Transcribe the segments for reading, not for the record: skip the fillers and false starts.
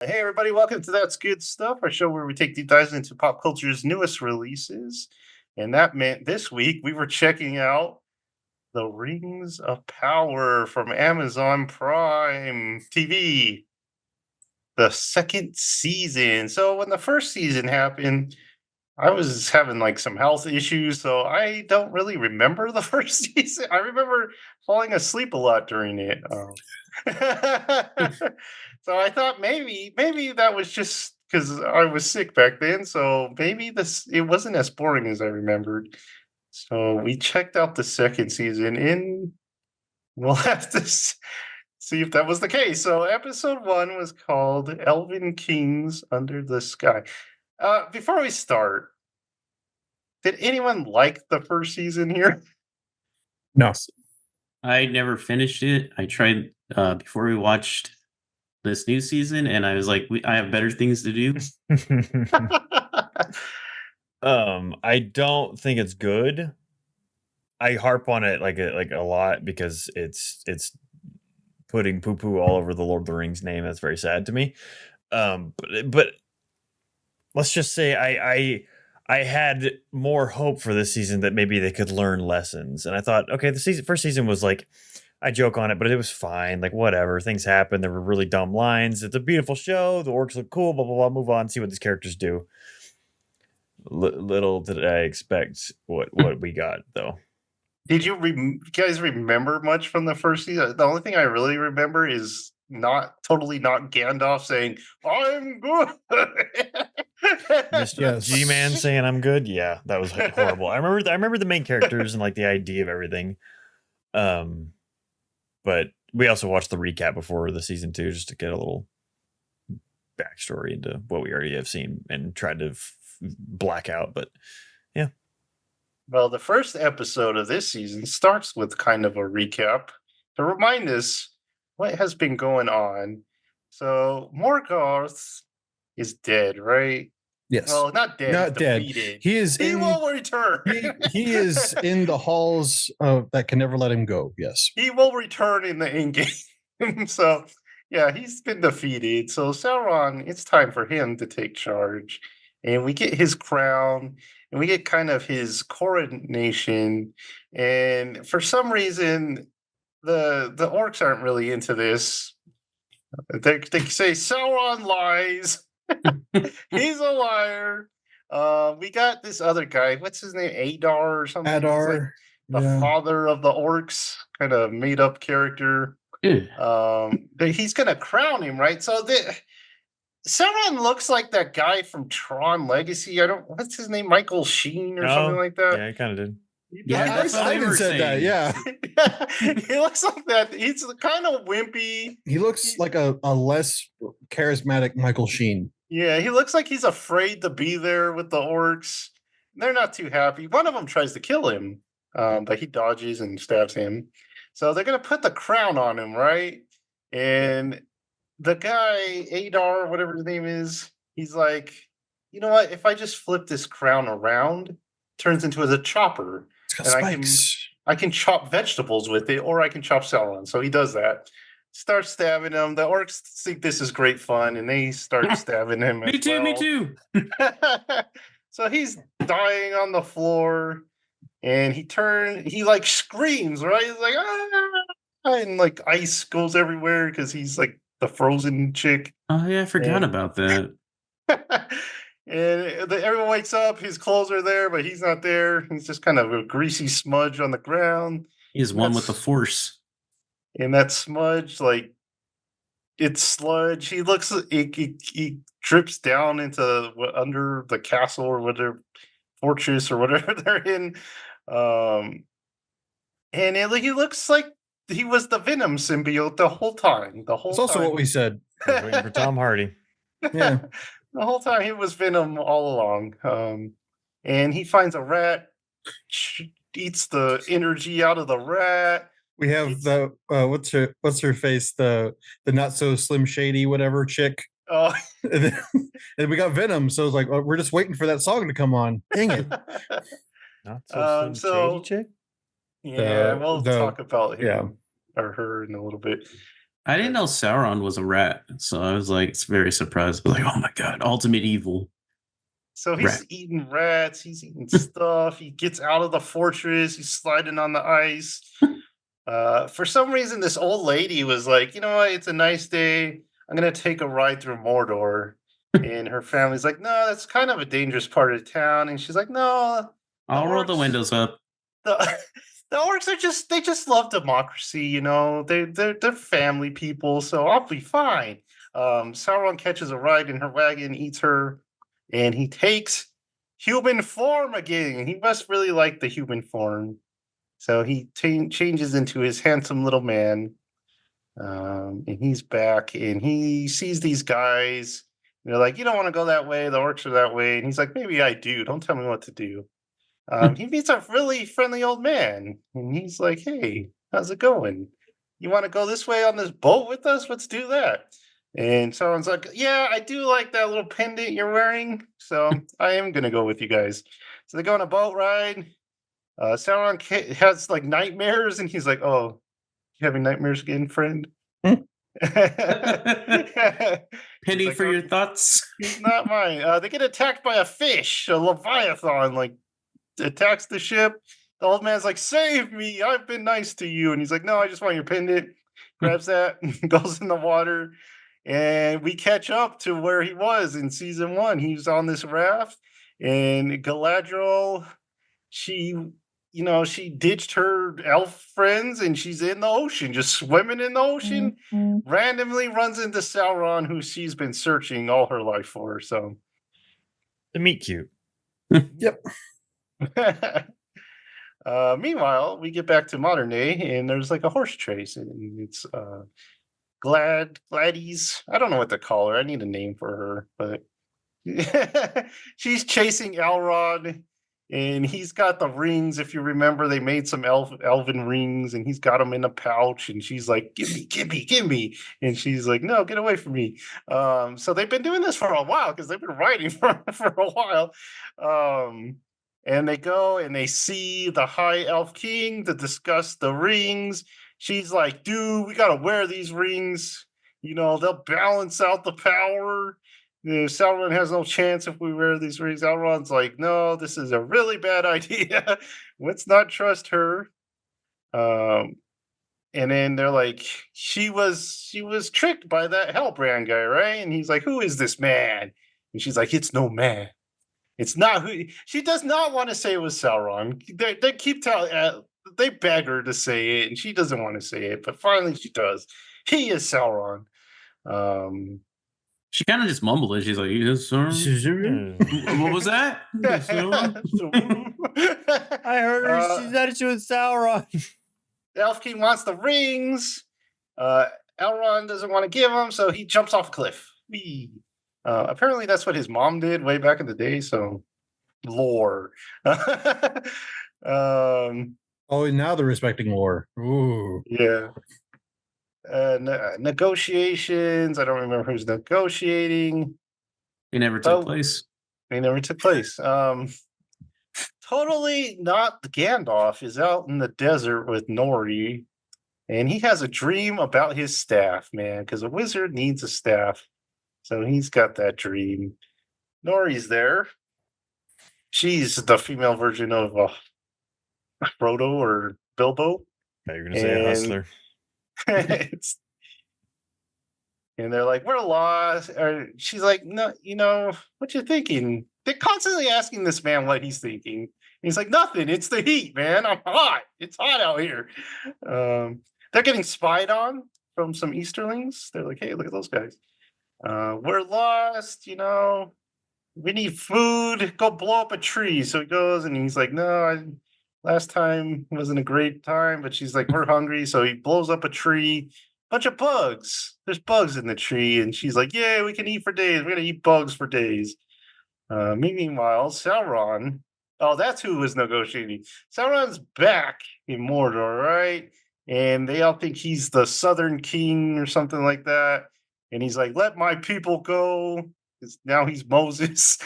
Hey, everybody, welcome to That's Good Stuff, our show where we take deep dives into pop culture's newest releases. And that meant this week we were checking out The Rings of Power from Amazon Prime TV, the second season. So, when the first season happened, I was having like some health issues, so I don't really remember the first season. I remember falling asleep a lot during it. So I thought maybe that was just because I was sick back then. So maybe this it wasn't as boring as I remembered. So we checked out the second season, and we'll have to see if that was the case. So episode one was called "Elven Kings Under the Sky." Before we start, did anyone like the first season here? No. I never finished it. I tried before we watched this new season, and I was like, I have better things to do. I don't think it's good. I harp on it like a lot because it's putting poo poo all over the Lord of the Rings name. That's very sad to me. But let's just say I had more hope for this season that maybe they could learn lessons. And I thought, okay, the first season was like, I joke on it, but it was fine. Like whatever, things happen. There were really dumb lines. It's a beautiful show. The orcs look cool. Blah blah blah. Move on. See what these characters do. Little did I expect what we got though. Did you guys remember much from the first season? The only thing I really remember is not Gandalf saying, "I'm good." Mr. Yes. G-Man saying I'm good. Yeah, that was horrible. I remember the main characters and like the idea of everything. But we also watched the recap before the season 2 just to get a little backstory into what we already have seen and tried to black out. But yeah. Well, the first episode of this season starts with kind of a recap to remind us what has been going on. So Morgoth is dead, right? Yes. Well, not dead. Not He's dead. defeated. He is He in. will return. He is in the halls that can never let him go. Yes. He will return in the end game. So, yeah, he's been defeated. So, Sauron, it's time for him to take charge. And we get his crown and we get kind of his coronation. And for some reason, the orcs aren't really into this. They say Sauron lies. He's a liar. We got this other guy. What's his name? Adar or something? He's like Adar. the father of the orcs, kind of made up character. Ew. He's gonna crown him, right? So Sauron looks like that guy from Tron Legacy. What's his name? Michael Sheen or something like that. Yeah, he kind of did. Yeah, that's what I they even were said that. saying. Yeah. He looks like that. He's kind of wimpy. He looks like a less charismatic Michael Sheen. Yeah, he looks like he's afraid to be there with the orcs. They're not too happy. One of them tries to kill him, but he dodges and stabs him. So they're gonna put the crown on him, right? And the guy, Adar, whatever his name is, he's like, you know what? If I just flip this crown around, it turns into a chopper, It's got and spikes. I can chop vegetables with it, or I can chop Sauron. So he does that. Starts stabbing him. The orcs think this is great fun, and they start stabbing him. Me too. Me too. So he's dying on the floor, and he like screams, right? He's like, ah! And like ice goes everywhere because he's like the frozen chick. Oh yeah, I forgot about that. And everyone wakes up. His clothes are there, but he's not there. He's just kind of a greasy smudge on the ground. He is one with the Force. And that smudge, like it's sludge. He drips down into under the castle or whatever fortress or whatever they're in. And he looks like he was the Venom symbiote the whole time. That's also what we said. Waiting for Tom Hardy. Yeah. The whole time he was Venom all along. And he finds a rat, eats the energy out of the rat. We have the what's her face, the not so Slim Shady whatever chick. Oh, And we got Venom, so it's like we're just waiting for that song to come on. Dang it. Not so so- shady chick. yeah, we'll the- talk about him yeah. or her in a little bit. I didn't know Sauron was a rat, so I was like very surprised. Like, oh my god, ultimate evil. So he's Rat. eating rats, he's eating stuff, he gets out of the fortress, he's sliding on the ice. For some reason, this old lady was like, you know what, it's a nice day. I'm gonna take a ride through Mordor. And her family's like, no, that's kind of a dangerous part of town. And she's like, no, the I'll roll the orcs, windows up. the, the orcs are they just love democracy, you know. They're family people, so I'll be fine. Sauron catches a ride in her wagon, eats her, and he takes human form again. He must really like the human form. So he changes into his handsome little man. And he's back and he sees these guys. And they're like, you don't want to go that way. The orcs are that way. And he's like, maybe I do. Don't tell me what to do. He meets a really friendly old man. And he's like, hey, how's it going? You want to go this way on this boat with us? Let's do that. And someone's like, yeah, I do like that little pendant you're wearing. So I am going to go with you guys. So they go on a boat ride. Sauron has like nightmares, and he's like, "Oh, you having nightmares again, friend?" Penny like, for your "Okay, thoughts. he's not mine." They get attacked by a fish, a leviathan, like attacks the ship. The old man's like, "Save me! I've been nice to you," and he's like, "No, I just want your pendant." Grabs that, goes in the water, and we catch up to where he was in season 1. He's on this raft, and Galadriel, she she ditched her elf friends and she's in the ocean, just swimming in the ocean. Randomly runs into Sauron, who she's been searching all her life for. So, The meet cute. Yep. Meanwhile, we get back to modern day, and there's like a horse chase, and it's Gladys. I don't know what to call her. I need a name for her, but she's chasing Elrond. And he's got the rings. If you remember, they made some elven rings, and he's got them in a pouch. And she's like, "Give me, give me, give me!" And she's like, "No, get away from me." So they've been doing this for a while because they've been writing for a while. And they go and they see the High Elf King to discuss the rings. She's like, "Dude, we gotta wear these rings. You know, they'll balance out the power." Sauron has no chance if we wear these rings. Elrond's like, no, this is a really bad idea. Let's not trust her. And then they're like, she was tricked by that Hellbrand guy, right? And he's like, who is this man? And she's like, it's no man. It's not who. She does not want to say it was Sauron. They keep telling. They beg her to say it, and she doesn't want to say it. But finally, she does. He is Sauron. She kind of just mumbled it. She's like, yes, sir. What was that? Yes, sir. I heard her. She said she was Sauron. The Elf King wants the rings. Elrond doesn't want to give them, so he jumps off a cliff. Whee. Apparently, that's what his mom did way back in the day. So, lore. Oh, now they're respecting lore. Ooh. Yeah. Negotiations. I don't remember who's negotiating. It never took place. They never took place. Totally not. Gandalf is out in the desert with Nori, and he has a dream about his staff, man, because a wizard needs a staff. So he's got that dream. Nori's there. She's the female version of Frodo or Bilbo. Yeah, you're gonna say a hustler. And they're like, we're lost. Or she's like, no, what you thinking? They're constantly asking this man what he's thinking. And he's like, nothing. It's the heat, man. I'm hot. It's hot out here. They're getting spied on from some Easterlings. They're like, hey, look at those guys. We're lost, we need food. Go blow up a tree. So he goes and he's like, no, last time wasn't a great time, but she's like, we're hungry. So he blows up a tree, bunch of bugs. There's bugs in the tree. And she's like, yeah, we can eat for days. We're going to eat bugs for days. Meanwhile, Sauron, that's who was negotiating. Sauron's back in Mordor, right? And they all think he's the Southern King or something like that. And he's like, let my people go. Now he's Moses.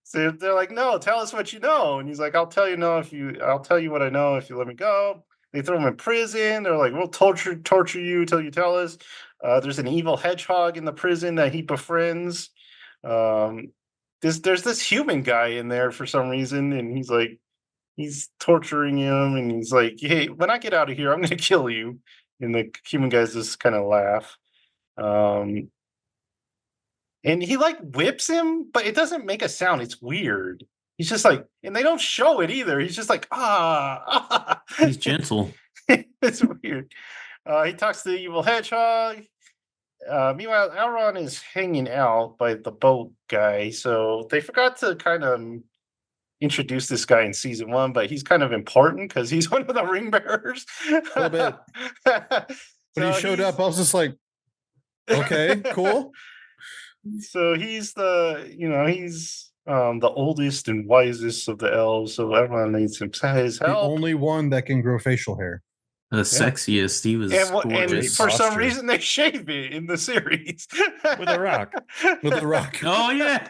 So they're like, no, tell us what you know. And he's like, I'll tell you what I know if you let me go. They throw him in prison. They're like, we'll torture you till you tell us. There's an evil hedgehog in the prison that he befriends. There's this human guy in there for some reason, and he's torturing him, and he's like, hey, when I get out of here, I'm gonna kill you. And the human guys just kind of laugh. And he like whips him, but it doesn't make a sound. It's weird. He's just like, and they don't show it either. He's just like, ah. He's gentle. It's weird. He talks to the evil hedgehog. Meanwhile, Elrond is hanging out by the boat guy. So they forgot to kind of introduce this guy in season 1, but he's kind of important because he's one of the ring bearers. A little bit. When he showed up, I was just like, okay, cool. So he's he's the oldest and wisest of the elves, so everyone needs his The help. only one that can grow facial hair. The sexiest. He was And gorgeous. for some posture. reason they shave it in the series With a rock. With the rock. Oh yeah.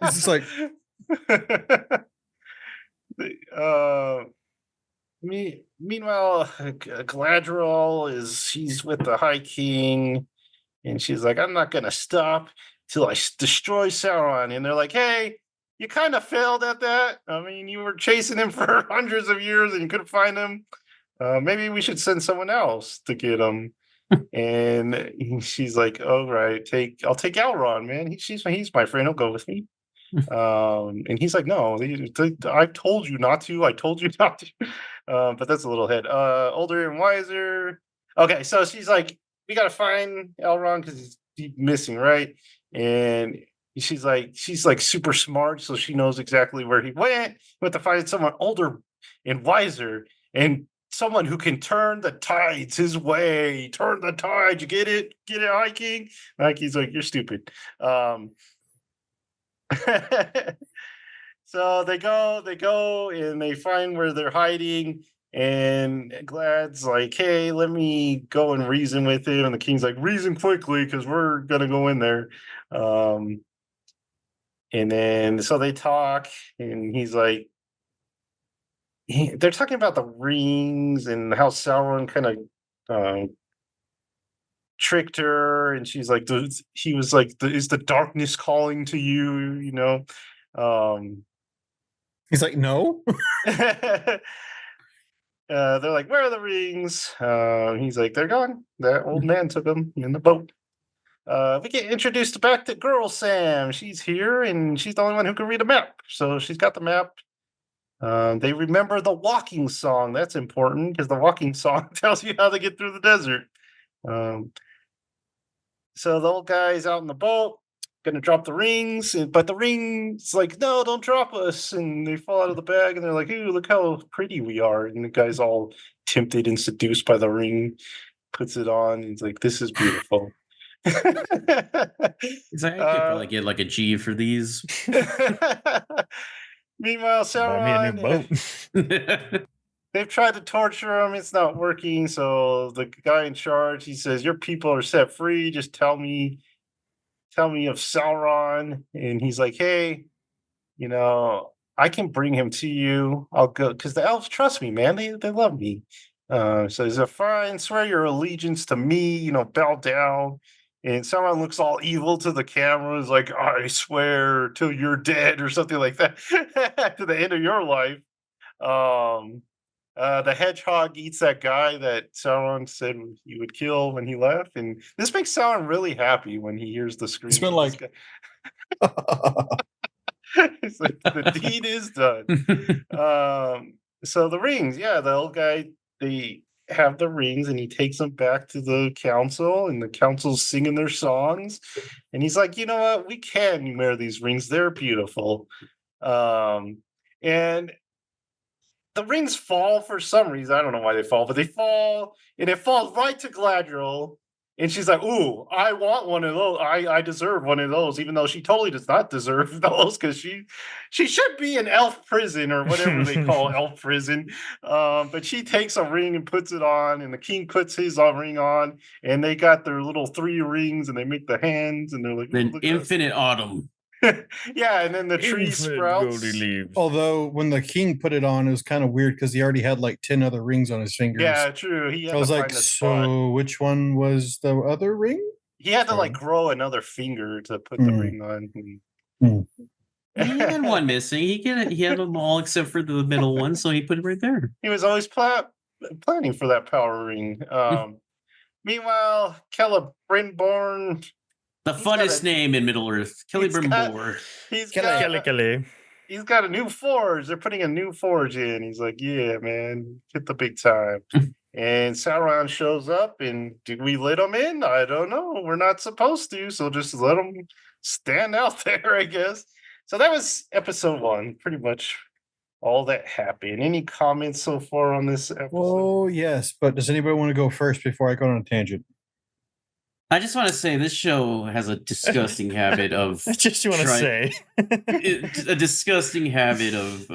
It's just like, Meanwhile, Galadriel she's with the High King, and she's like, I'm not gonna stop till I destroy Sauron. And they're like, hey, you kind of failed at that. I mean, you were chasing him for hundreds of years and you couldn't find him. Maybe we should send someone else to get him. And she's like, "Oh right, I'll take Elrond, man. He's my friend. He'll go with me." And he's like, "No, I told you not to. I told you not to." But that's a little head. Older and wiser. Okay, so she's like, "We gotta find Elrond because he's missing, right?" And she's like super smart, so she knows exactly where he went. We have to find someone older and wiser and someone who can turn the tides his way. Turn the tide. You get it? Get it, High King? High King's like, you're stupid. So they go and they find where they're hiding. And Glad's like, hey, let me go and reason with him. And the king's like, reason quickly, because we're gonna go in there. And then so they talk, and he's like, they're talking about the rings and how Sauron kind of tricked her, and she's like, he was like, is the darkness calling to you? You know, he's like, no. they're like, where are the rings? He's like, they're gone. That old man took them in the boat. We get introduced back to Girl Sam. She's here, and she's the only one who can read a map. So she's got the map. They remember the walking song. That's important because the walking song tells you how to get through the desert. So the old guy's out in the boat, gonna drop the rings, but the ring's like, no, don't drop us. And they fall out of the bag, and they're like, ooh, look how pretty we are. And the guy's all tempted and seduced by the ring, puts it on. He's like, this is beautiful. He's like, I could probably get like a G for these. Meanwhile, Buy me a new Sauron, boat. they've tried to torture him. It's not working. So the guy in charge, he says, your people are set free. Just tell me of Sauron. And he's like, hey, you know, I can bring him to you. I'll go, because the elves trust me, man. They love me. So he's like, fine, swear your allegiance to me, you know, bow down. And Sauron looks all evil to the cameras, like, I swear till you're dead, or something like that, to the end of your life. The hedgehog eats that guy that Sauron said he would kill when he left. And this makes Sauron really happy when he hears the scream. It's been of this like, guy. It's like, the deed is done. So the rings, yeah, the old guy, they have the rings, and he takes them back to the council, and the council's singing their songs, and he's like, you know what, we can wear these rings, they're beautiful. And the rings fall for some reason. I don't know why they fall, but they fall, and it falls right to Galadriel. And she's like, ooh, I want one of those. I deserve one of those, even though she totally does not deserve those, because she should be in elf prison or whatever they call elf prison. But she takes a ring and puts it on, and the king puts his ring on, and they got their little 3 rings, and they make the hands, and they're like, Then look at us. Infinite Autumn. Yeah, and then the tree Infinite sprouts. Goldie leaves. Although when the king put it on, it was kind of weird because he already had like 10 other rings on his fingers. Yeah, true. He had I was to like, find a spot. so which one was the other ring? He had to like Sorry. grow another finger to put the Mm. ring on. He had one missing. He had them all except for the middle one, so he put it right there. He was always planning for that power ring. Meanwhile, Celebrimbor, The He's got funnest a- name in Middle Earth, he's got- Celebrimbor. he's Kelly, got, Kelly. he's got a new forge. They're putting a new forge in. He's like, yeah, man, hit the big time. And Sauron shows up, and did we let him in? I don't know. We're not supposed to, so just let him stand out there, I guess. So that was episode 1, pretty much all that happened. Any comments so far on this episode? Oh, yes. But does anybody want to go first before I go on a tangent? I just want to say this show has a disgusting habit of That's just you want to Try- say. a disgusting habit of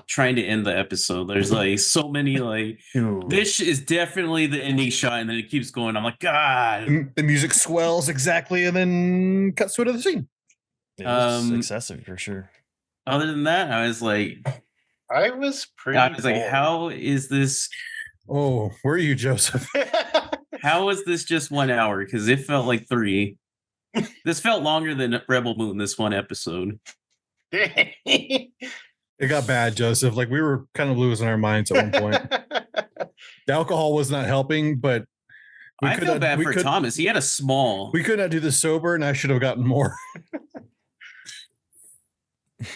trying to end the episode. There's like so many like this is definitely the ending shot, and then it keeps going. I'm like, God. The music swells exactly and then cuts to another scene. It was Um, excessive for sure. Other than that, I was like, I was pretty. bored. how is this? Oh, where are you, Joseph? How is this just 1 hour? Because it felt like 3. This felt longer than Rebel Moon. This one episode. It got bad, Joseph. Like we were kind of losing our minds at one point. The alcohol was not helping, but I feel bad for Thomas. He had a small. We could not do this sober, and I should have gotten more.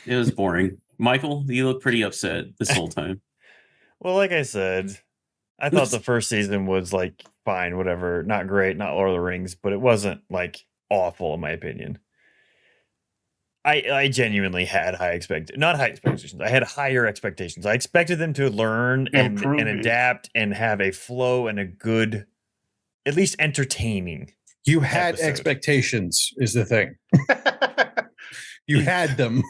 It was boring. Michael, you look pretty upset this whole time. Well, like I said, I thought the first season was like fine, whatever, not great, not Lord of the Rings, but it wasn't like awful in my opinion. I genuinely had not high expectations. I had higher expectations. I expected them to learn and Improve it. adapt and have a flow and a good, at least entertaining. You had Episode. expectations, is the thing. You had them.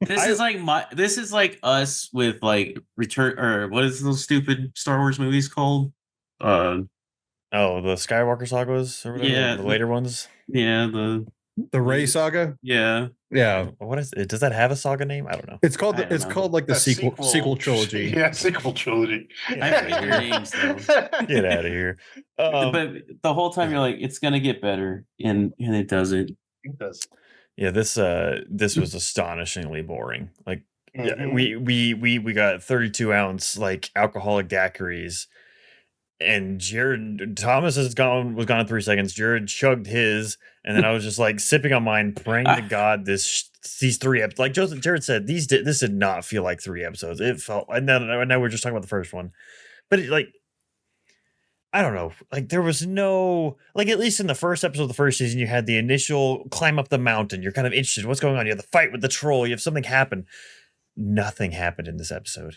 This is like us with like Return, or what is those stupid Star Wars movies called? Oh, the Skywalker sagas or whatever, Yeah, the later ones. Yeah, The Ray saga. yeah. Yeah, What is it? Does that have a saga name? I don't know. it's called. I don't It's know. called like the A sequel trilogy. Yeah, sequel trilogy. I forget your names, though. Get out of here. But the whole time you're like, it's gonna get better, and it doesn't. It does. Yeah, this was astonishingly boring. Like yeah, Mhm. we got 32-ounce like alcoholic daiquiris, and Jared Thomas was gone in 3 seconds. Jared chugged his, and then I was just like sipping on mine, praying to God these 3 episodes. Like Jared said, this did not feel like 3 episodes. It felt, and now we're just talking about the first one, but I don't know. Like there was no, like at least in the first episode of the first season, you had the initial climb up the mountain. You're kind of interested. What's going on? You have the fight with the troll. You have something happen. Nothing happened in this episode.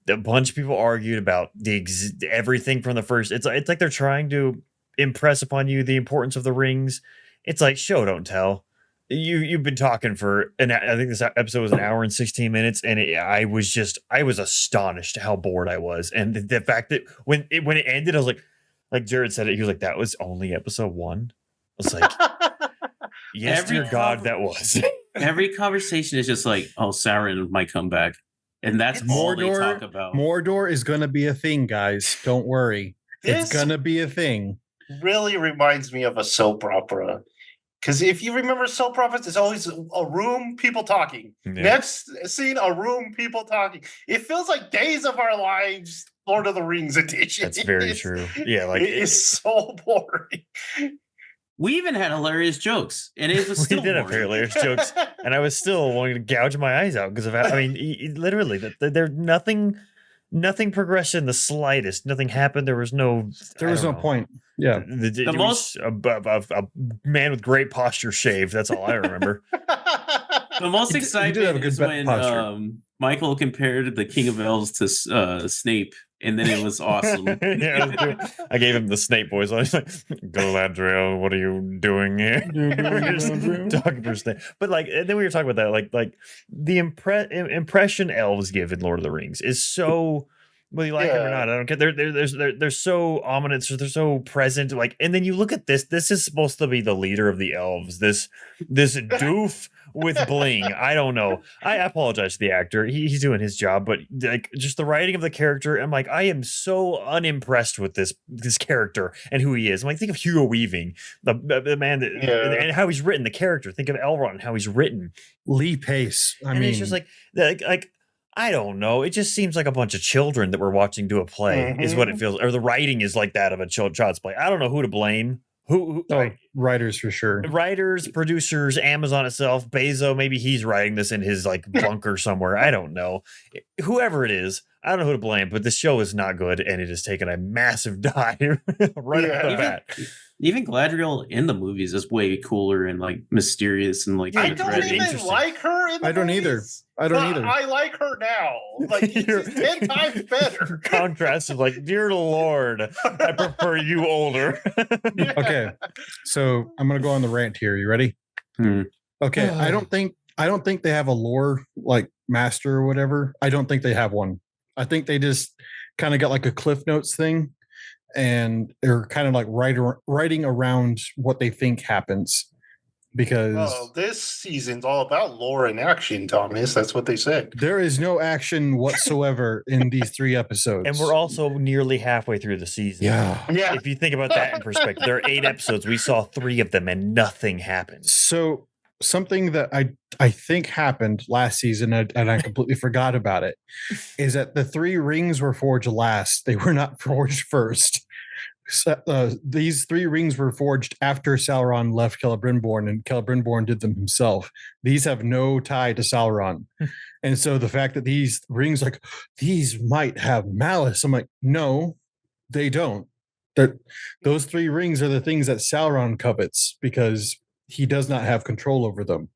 A bunch of people argued about everything from the first. It's like they're trying to impress upon you the importance of the rings. It's like show don't tell. You've been talking for I think this episode was 1 hour and 16 minutes, and I was astonished how bored I was, and the fact that when it ended, I was like Jared said it, he was like, that was only episode 1. I was like, yes, Every dear God, that was. Every conversation is just like, oh, Sauron might come back, and that's all they talk about. Mordor is going to be a thing, guys. Don't worry. It's This going to be a thing. really reminds me of a soap opera. Because if you remember soap operas, it's always a room, people talking. Yeah. Next scene, a room, people talking. It feels like Days of Our Lives, Lord of the Rings edition. That's very It's- true. Yeah, like it is so boring. We even had hilarious jokes, and it was we still did have boring. hilarious jokes, and I was still wanting to gouge my eyes out because of. I mean, literally, there's nothing progressed in the slightest. Nothing happened. There was no. There was no point. Yeah. The most- a man with great posture shaved. That's all I remember. The most He did have a excitement good is when posture. Michael compared the King of Elves to Snape, and then it was awesome. Yeah, I gave him the Snape voice. I was like, Galadriel, what are you doing here? We're just talking for Snape. But like, and then we were talking about that, like the impression elves give in Lord of the Rings is so whether you like them or Yeah. not. I don't care. They're so ominous. They're so present. Like, and then you look at this. This is supposed to be the leader of the elves. This doof with bling. I don't know. I apologize to the actor. He's doing his job, but like just the writing of the character, I'm like, I am so unimpressed with this character and who he is. I'm like, think of Hugo Weaving, the man that and how he's written the character. Think of Elrond and how he's written. Lee Pace. I mean, It's just like I don't know. It just seems like a bunch of children that we're watching do a play is what it feels. Or the writing is like that of a child's play. I don't know who to blame. Writers for sure. Writers, producers, Amazon itself, Bezos. Maybe he's writing this in his like bunker somewhere. I don't know. Whoever it is, I don't know who to blame. But this show is not good, and it has taken a massive dive right off the bat. Even Gladriel in the movies is way cooler and like mysterious and like I don't even like her in the I don't either. I don't either. I like her now. Like she's 10 times better. Contrast of like, dear Lord, I prefer you older. Okay, so I'm gonna go on the rant here. You ready? Okay, I don't think they have a lore like master or whatever. I don't think they have one. I think they just kind of got like a Cliff Notes thing, and they're kind of like writing around what they think happens. Because this season's all about lore and action, Thomas. That's what they said. There is no action whatsoever in these 3 episodes. And we're also nearly halfway through the season. Yeah. If you think about that in perspective, there are 8 episodes. We saw 3 of them and nothing happened. So something that I think happened last season, and I completely forgot about it, is that the 3 rings were forged last. They were not forged first. These 3 rings were forged after Sauron left Celebrimbor, and Celebrimbor did them himself. These have no tie to Sauron. And so the fact that these rings, like, these might have malice, I'm like, no, they don't. Those 3 rings are the things that Sauron covets because he does not have control over them.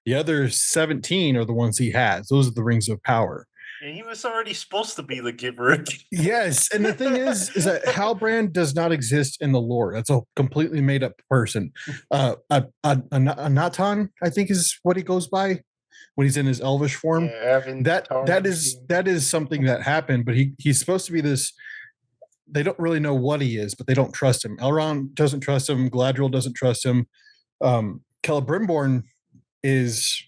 The other 17 are the ones he has. Those are the rings of power. And he was already supposed to be the giver. Yes, and the thing is that Halbrand does not exist in the lore. That's a completely made up person. Anatan, I think, is what he goes by when he's in his elvish form. That is something that happened, but he's supposed to be this. They don't really know what he is, but they don't trust him. Elrond doesn't trust him. Galadriel doesn't trust him. Celebrimbor is.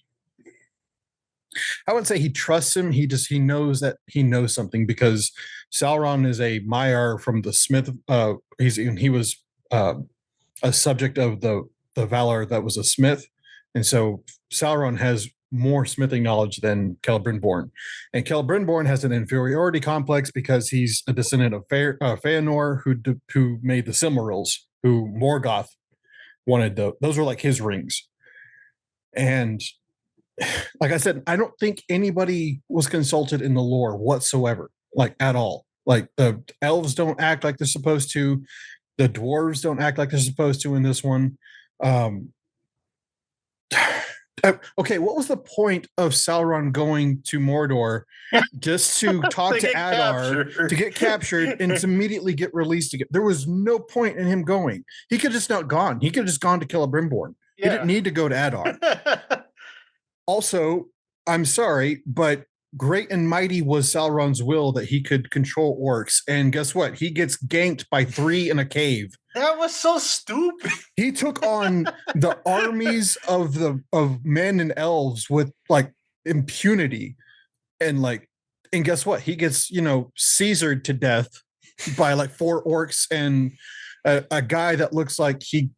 I wouldn't say he trusts him. He knows that he knows something because Sauron is a Maiar from the Smith. He was a subject of the Valar that was a smith, and so Sauron has more smithing knowledge than Celebrimbor. And Celebrimbor has an inferiority complex because he's a descendant of Feanor, who made the Silmarils, who Morgoth wanted. Those were like his rings, and. Like I said, I don't think anybody was consulted in the lore whatsoever, like at all. Like the elves don't act like they're supposed to. The dwarves don't act like they're supposed to in this one. Okay, what was the point of Sauron going to Mordor just to talk to Adar to get captured and to immediately get released again? There was no point in him going. He could just not gone. He could have just gone to Celebrimbor. He didn't need to go to Adar. Also, I'm sorry, but great and mighty was Sauron's will that he could control orcs. And guess what? He gets ganked by 3 in a cave. That was so stupid. He took on the armies of men and elves with like impunity. And guess what? He gets, Caesared to death by like 4 orcs and a guy that looks like he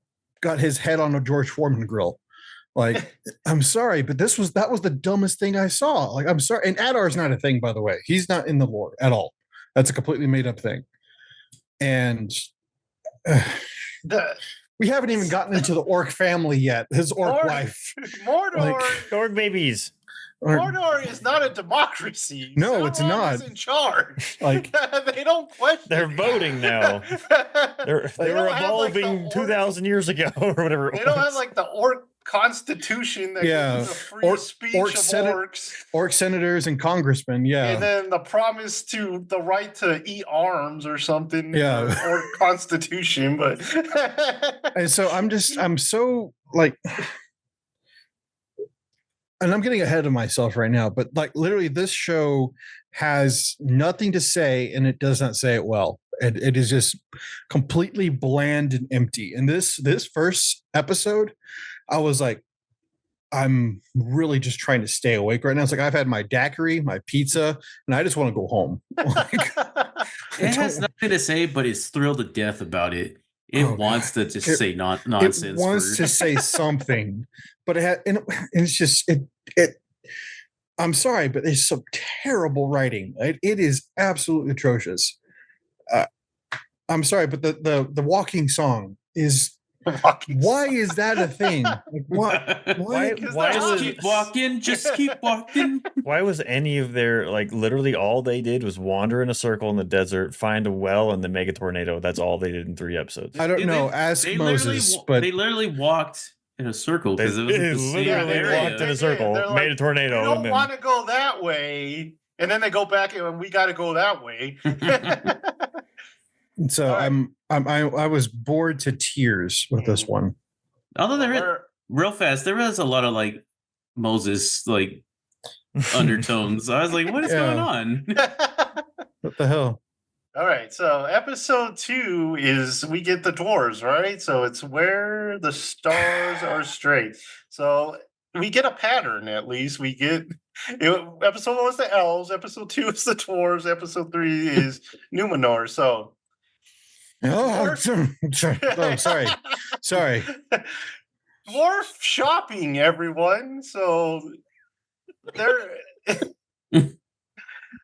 got his head on a George Foreman grill. Like, I'm sorry, but that was the dumbest thing I saw. Like, I'm sorry. And Adar is not a thing, by the way. He's not in the lore at all. That's a completely made up thing. And we haven't even gotten into the orc family yet. His orc wife. Mordor. Orc babies. Mordor is not a democracy. No, it's not. Is in charge. Like they don't question. They're voting now. They were evolving 2,000 years ago or whatever. They don't have like the orc constitution that gives the free speech of orcs. Orc senators and congressmen, and then the promise to the right to eat arms or something. Orc constitution, but and so I'm so like, and I'm getting ahead of myself right now, but like literally this show has nothing to say, and it does not say it well. It is just completely bland and empty. And this first episode, I was like, I'm really just trying to stay awake right now. It's like I've had my daiquiri, my pizza, and I just want to go home. It has nothing to say, but it's thrilled to death about it. It wants to just say nonsense. It wants to say something, but it's just it. I'm sorry, but there's some terrible writing. It is absolutely atrocious. I'm sorry, but the walking song is. Why is that a thing? Like, why just keep walking? Just keep walking. Why was any of their literally all they did was wander in a circle in the desert, find a well, and then make a tornado? That's all they did in 3 episodes. I don't know. Ask Moses, but they literally walked in a circle because it was literally walked in a circle, made a tornado. We don't want to go that way, and then they go back and we got to go that way. So I was bored to tears with this one. Although real fast, there was a lot of Moses undertones. I was like, what is going on? What the hell? All right, so episode 2 is we get the dwarves, right? So it's where the stars are straight. So we get a pattern at least. We get episode 1 was the elves, episode 2 is the dwarves, episode 3 is Numenor. So sorry. Dwarf shopping, everyone. So they're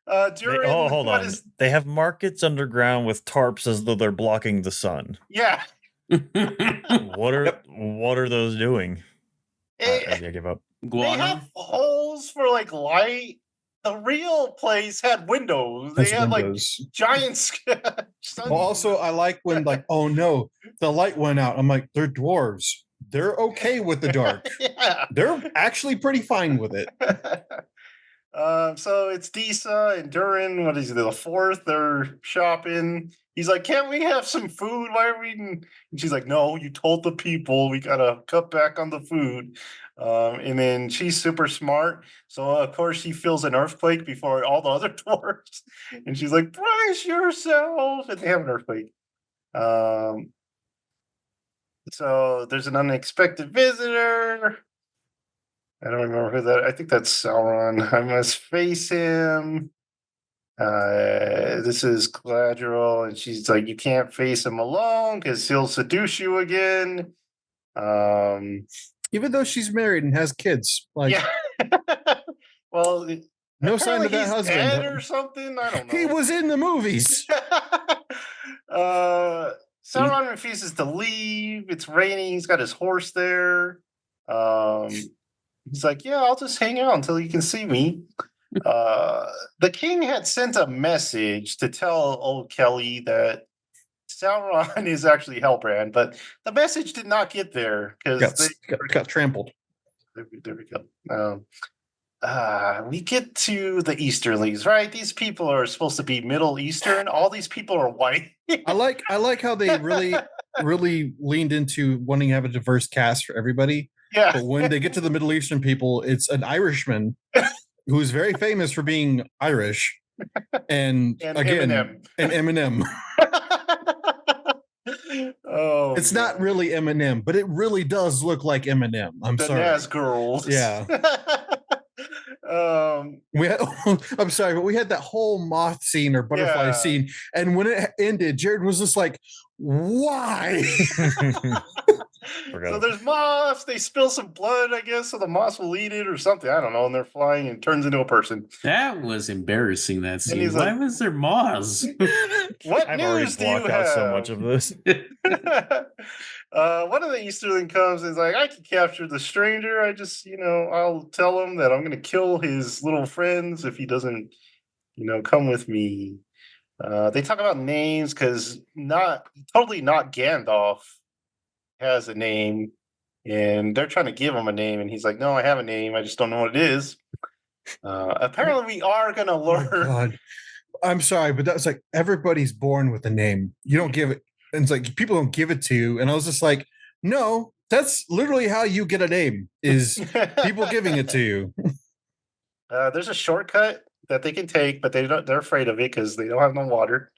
hold on. They have markets underground with tarps as though they're blocking the sun. Yeah. What are those doing? I give up. They have holes for light. The real place had windows. They had giant. Also, I like when oh no, the light went out. I'm like, they're dwarves. They're okay with the dark. Yeah. They're actually pretty fine with it. So it's Disa and Durin. What is it? The 4th? They're shopping. He's like, "Can't we have some food? Why are we eating?" And she's like, "No, you told the people we gotta cut back on the food." And then she's super smart, so of course she feels an earthquake before all the other dwarves, and she's like, "Brace yourself!" And they have an earthquake. So there's an unexpected visitor. I don't remember who that. I think that's Sauron. I must face him. This is Galadriel, and she's like, "You can't face him alone because he'll seduce you again." Even though she's married and has kids, yeah. Well, no sign of that husband dead or something. I don't know. He was in the movies. Sauron refuses to leave. It's raining. He's got his horse there. He's like, "Yeah, I'll just hang out until you can see me." The king had sent a message to tell old Kelly that Sauron is actually Halbrand, but the message did not get there because they got trampled. There we go. We get to the Easterlings, right? These people are supposed to be Middle Eastern. All these people are white. I like how they really leaned into wanting to have a diverse cast for everybody. Yeah. But when they get to the Middle Eastern people, it's an Irishman who's very famous for being Irish, and again, Eminem. Oh, it's not really Eminem, but it really does look like Eminem. I'm sorry. Nazgûl. Yeah. I'm sorry, but we had that whole moth scene or butterfly scene, and when it ended, Jared was just like, "Why?" So there's moths. They spill some blood, I guess, so the moths will eat it or something. I don't know. And they're flying and turns into a person. That was embarrassing. That scene. Why was there moths? What I've news do you have? Out so much of this. One of the Easterling comes and is like, "I can capture the stranger. I just, I'll tell him that I'm going to kill his little friends if he doesn't, come with me." They talk about names because not Gandalf has a name, and they're trying to give him a name, and he's like, "No, I have a name. I just don't know what it is." Apparently, we are going to learn. Oh God. I'm sorry, but that's like everybody's born with a name. You don't give it. And it's like people don't give it to you. And I was just like, no, that's literally how you get a name is people giving it to you. There's a shortcut that they can take, but they're afraid of it because they don't have no water.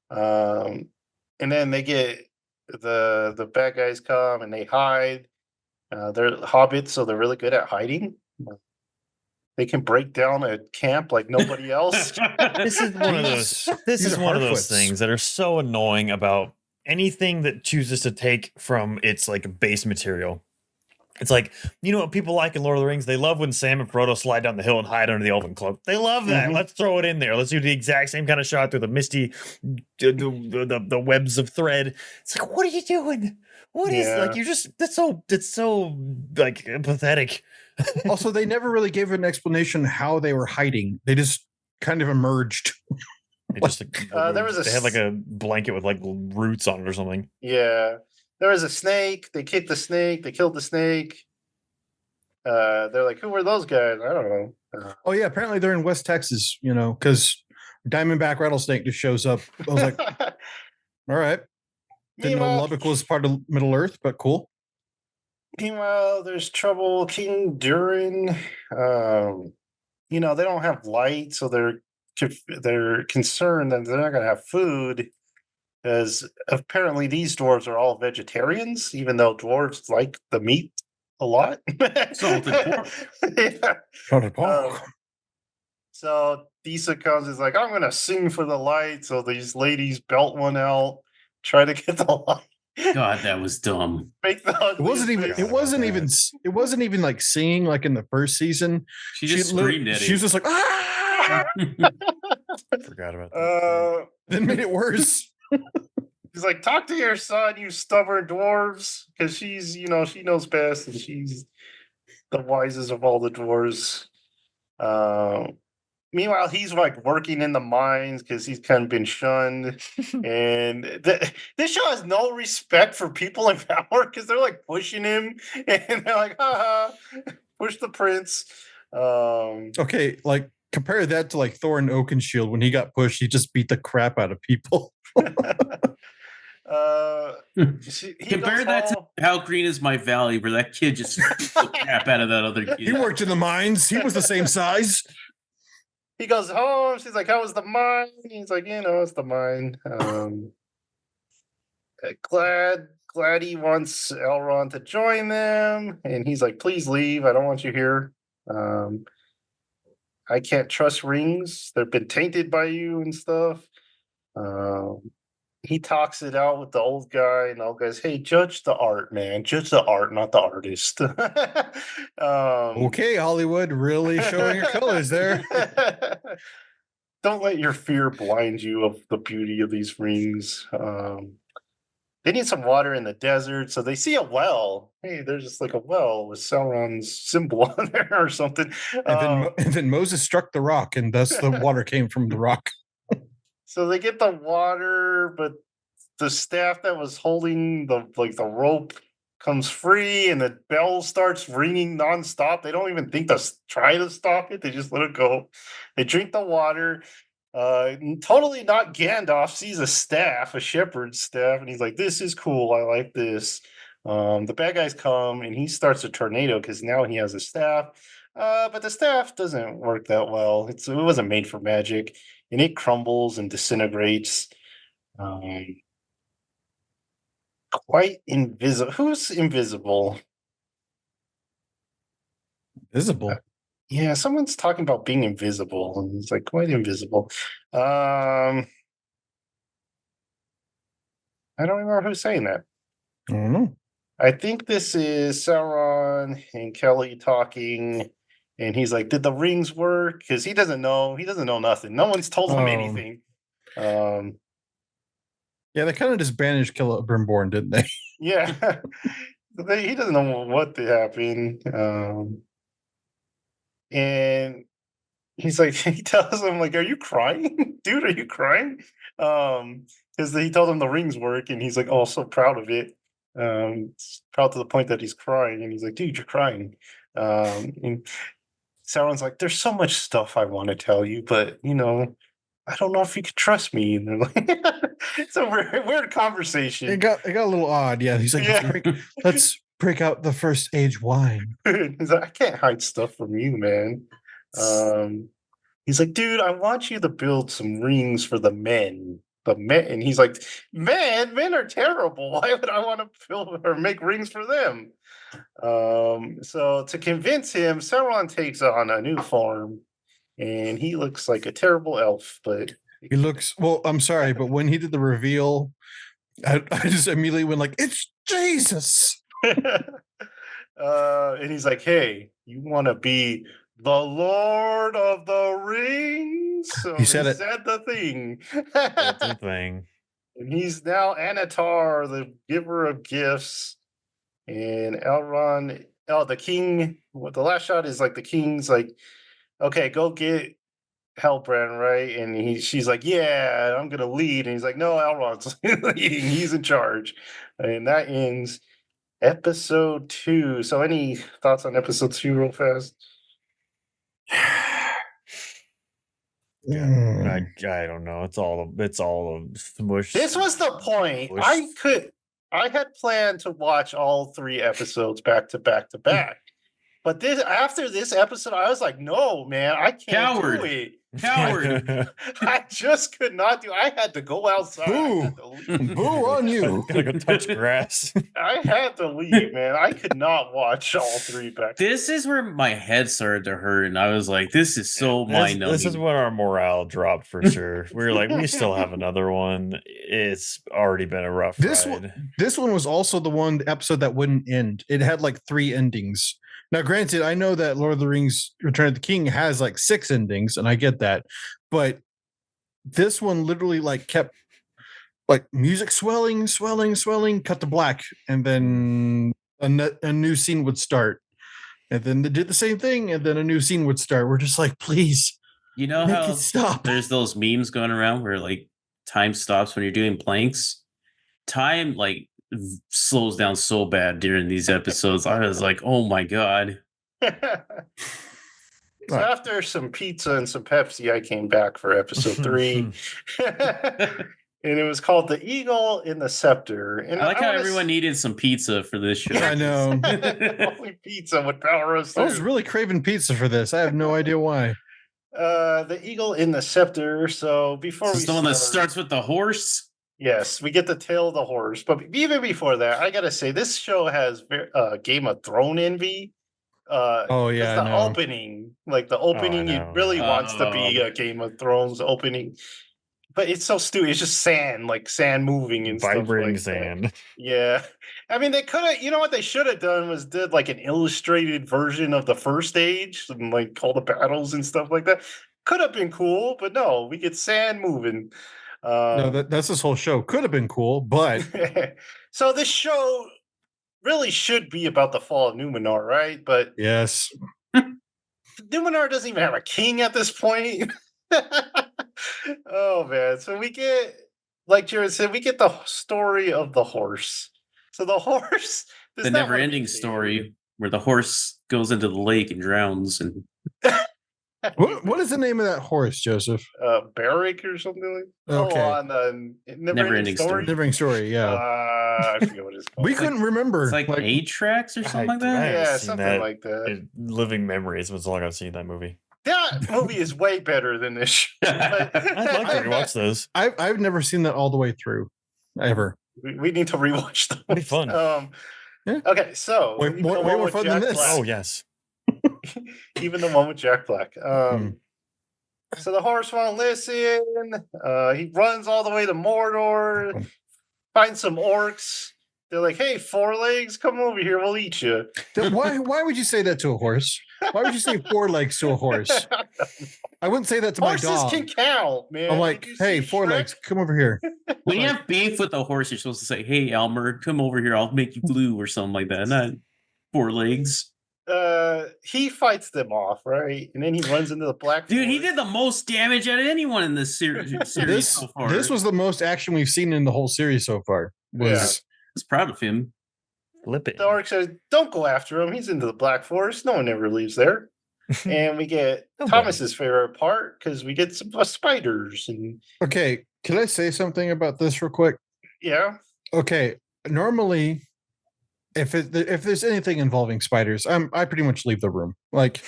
And then they get the bad guys come and they hide. They're hobbits, so they're really good at hiding. They can break down a camp like nobody else. This is one of those. This These is are one of those Harfoots. things that are so annoying about anything that chooses to take from its like base material. It's like, you know what people like in Lord of the Rings? They love when Sam and Frodo slide down the hill and hide under the elven cloak. They love that. Mhm. Let's throw it in there. Let's do the exact same kind of shot through the misty, the webs of thread. It's like, what are you doing? What is like? Yeah. You just that's so like pathetic. Also, they never really gave an explanation how they were hiding. They just kind of emerged. They just like, there was a they had like a blanket with like roots on it or something. Yeah. There was a snake. They kicked the snake. They killed the snake. They're like, who were those guys? I don't know. Oh yeah, apparently they're in West Texas. Because Diamondback Rattlesnake just shows up. I was like, all right. Didn't know Meanwhile- Lubbock was part of Middle Earth, but cool. Meanwhile, there's trouble. King Durin, they don't have light, so they're concerned that they're not going to have food, because apparently these dwarves are all vegetarians, even though dwarves like the meat a lot. Salted pork. Yeah. Salted pork. So Disa comes is like, I'm going to sing for the light. So these ladies belt one out, try to get the light. God, that was dumb. Make the It wasn't even. ugliest It wasn't even. It wasn't even like singing like in the first season. She just lit- screamed at She was him. just like, ah! Forgot about that. Then made it worse. He's like, talk to your son, you stubborn dwarves, because she's, she knows best, and she's the wisest of all the dwarves. Meanwhile, he's like working in the mines because he's kind of been shunned, and this show has no respect for people in power because they're like pushing him, and they're like, haha, push the prince. Okay, like compare that to like Thorin Oakenshield when he got pushed, he just beat the crap out of people. He Compare goes that home. to How Green Is My Valley, where that kid just beat the crap out of that other kid. He worked in the mines. He was the same size. He goes home. She's like, how was the mine? He's like, it's the mine. Glad he wants Elrond to join them. And he's like, please leave. I don't want you here. I can't trust rings. They've been tainted by you and stuff. He talks it out with the old guy, and the old guy's, hey, judge the art, man. Judge the art, not the artist. Okay, Hollywood, really showing your colors there. Don't let your fear blind you of the beauty of these rings. They need some water in the desert, so they see a well. Hey, there's just like a well with Sauron's symbol on there or something. And then Moses struck the rock, and thus the water came from the rock. So they get the water, but the staff that was holding the rope comes free, and the bell starts ringing nonstop. They don't even think to try to stop it. They just let it go. They drink the water. Totally not Gandalf sees a staff, a shepherd's staff, and he's like, this is cool. I like this. The bad guys come, and he starts a tornado because now he has a staff. But the staff doesn't work that well. It wasn't made for magic, and it crumbles and disintegrates. Quite invisible. Who's invisible? Visible. Yeah, someone's talking about being invisible, and it's like quite invisible. I don't remember who's saying that. I don't know. I think this is Sauron and Kelly talking, and he's like, "Did the rings work?" Because he doesn't know. He doesn't know nothing. No one's told him Oh. anything. Yeah, they kind of just banished Celebrimbor, didn't they? Yeah, he doesn't know what happened. And he's like, he tells him, like, "Are you crying, dude? Are you crying?" Because he told him the rings work, and he's like, "Oh, so proud of it." Proud to the point that he's crying, and he's like, "Dude, you're crying." And Sauron's like, "There's so much stuff I want to tell you, but I don't know if you could trust me." And they're like, it's a weird conversation. It got a little odd. Yeah, he's like, Yeah. let's break out the first age wine. He's like, I can't hide stuff from you, man. He's like, dude, I want you to build some rings for the men. The men, and he's like, men are terrible. Why would I want to build or make rings for them? So to convince him, Sauron takes on a new form, and he looks like a terrible elf. But he looks well. I'm sorry, but when he did the reveal, I just immediately went like, "It's Jesus!" And he's like, "Hey, you want to be the Lord of the Rings?" So He said it. said the thing. That's the thing. And he's now Anatar, the giver of gifts. And Elrond, the king. The last shot is like the king's like, "Okay, go get Halbrand," right? And she's like, "Yeah, I'm gonna lead." And he's like, "No, Elrond's leading. He's in charge." And that ends episode 2. So, any thoughts on episode 2, real fast? I don't know. It's all a smush. This was the point. I had planned to watch all 3 episodes back to back to back. But after this episode, I was like, no, man, I can't do it. Coward. I just could not do. I had to go outside. Boo on you. Gotta go touch grass. I had to leave, man. I could not watch all 3 back. This is where my head started to hurt, and I was like, "This is so mind-numbing." This is when our morale dropped for sure. We were like, we still have another one. It's already been a rough ride. This one was also the episode that wouldn't end. It had like 3 endings. Now, granted, I know that Lord of the Rings Return of the King has like 6 endings, and I get that. But this one literally like kept like music swelling, cut to black, and then a new scene would start. And then they did the same thing, and then a new scene would start. We're just like, please, You know make how it stop. there's those memes going around where like time stops when you're doing planks? Time like slows down so bad during these episodes. I was like, oh my god. So after some pizza and some Pepsi, I came back for episode 3. And it was called The Eagle in the Scepter. And I like how everyone needed some pizza for this show. I know. Only pizza would power us through. I was really craving pizza for this. I have no idea why. The Eagle in the Scepter. So before This is the one that starts with the horse. Yes, we get to tail the horse. But even before that, I gotta say this show has Game of Thrones envy. Oh yeah, the opening, like the opening, it really wants to be a Game of Thrones opening. But it's so stupid. It's just sand, like sand moving and vibrating stuff like sand. That. Yeah, I mean they could have. You know what they should have done was did like an illustrated version of the first age and like all the battles and stuff like that. Could have been cool, but no, we get sand moving. No, that's this whole show. Could have been cool, but so this show really should be about the fall of Numenor, right? But yes, Numenor doesn't even have a king at this point. Oh man! So we get, like Jared said, we get the story of the horse. So the horse, the never-ending story where the horse goes into the lake and drowns. And what is the name of that horse, Joseph? Barrick or something like. Okay. Oh, on the never-ending story. Never-ending story. Yeah. I forget what it's called. We couldn't remember. It's like 8 tracks or something like that. Yeah, something like that. Living Memories was the long I've seen that movie. That movie is way better than this show. I'd like to rewatch those. I've never seen that all the way through, ever. We need to rewatch them. It'd be fun. Yeah. Okay, so way more fun than this. Oh yes. Even the one with Jack Black. So the horse won't listen. He runs all the way to Mordor, finds some orcs. They're like, "Hey, 4 legs, come over here. We'll eat you." Why would you say that to a horse? Why would you say 4 legs to a horse? I wouldn't say that to my dog. Horses can count, man. I'm like, hey, 4 legs, come over here. When you have beef with a horse, you're supposed to say, "Hey, Elmer, come over here. I'll make you glue," or something like that. Not 4 legs. He fights them off, right? And then he runs into the black. Dude, he did the most damage out of anyone in this series so far. This was the most action we've seen in the whole series so far. I was proud of him. Flip it. The orc says, "Don't go after him. He's into the Black Forest. No one ever leaves there." And we get Thomas's favorite part because we get some spiders. And okay, can I say something about this real quick? Yeah. Okay. Normally, if there's anything involving spiders, I pretty much leave the room. Like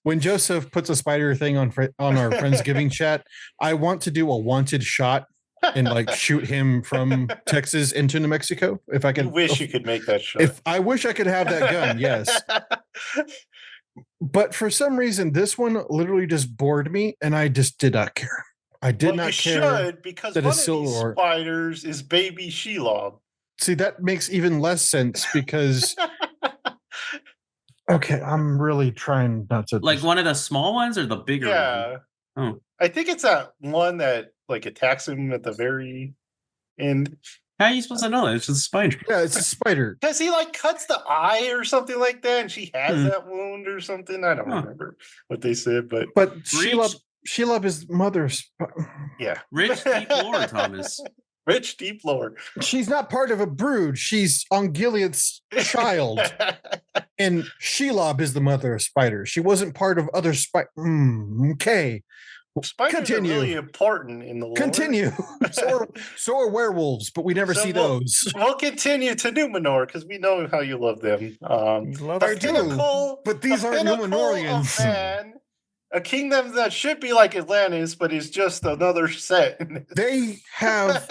when Joseph puts a spider thing on our Friendsgiving chat, I want to do a wanted shot and like shoot him from Texas into New Mexico. If I could, You wish you could make that shot. If I wish I could have that gun, yes. But for some reason, this one literally just bored me, and I just did not care. I did not care. Should, because one of these spiders is baby Shelob. See, that makes even less sense because. Okay, I'm really trying not to. Like one of the small ones or the bigger one? Oh. I think it's that one that like attacks him at the very end. How are you supposed to know that? It's just a spider. Yeah, it's a spider. Because he like cuts the eye or something like that, and she has that wound or something. I don't remember what they said, but Shelob is mother's. Yeah, rich deep lore, Thomas. Rich deep lore. She's not part of a brood. She's on Gilead's child, and Shelob is the mother of spiders. She wasn't part of other spiders. Okay. Spiders are really important in the lore. Continue. So are werewolves, but we never see those. We'll continue to Numenor because we know how you love them. I do, but these aren't Numenorians. A kingdom that should be like Atlantis, but is just another set. They have,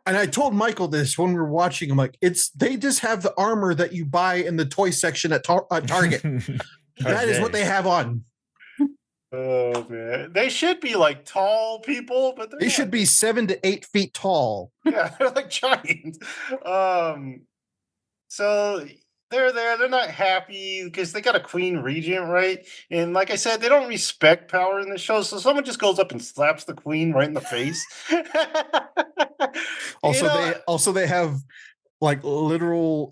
and I told Michael this when we were watching. I'm like, they just have the armor that you buy in the toy section at Target. That is what they have on. Oh man, they should be like tall people, but they should be 7 to 8 feet tall. Yeah, they're like giants. So they're there. They're not happy because they got a queen regent, right? And like I said, they don't respect power in the show. So someone just goes up and slaps the queen right in the face. They have like literal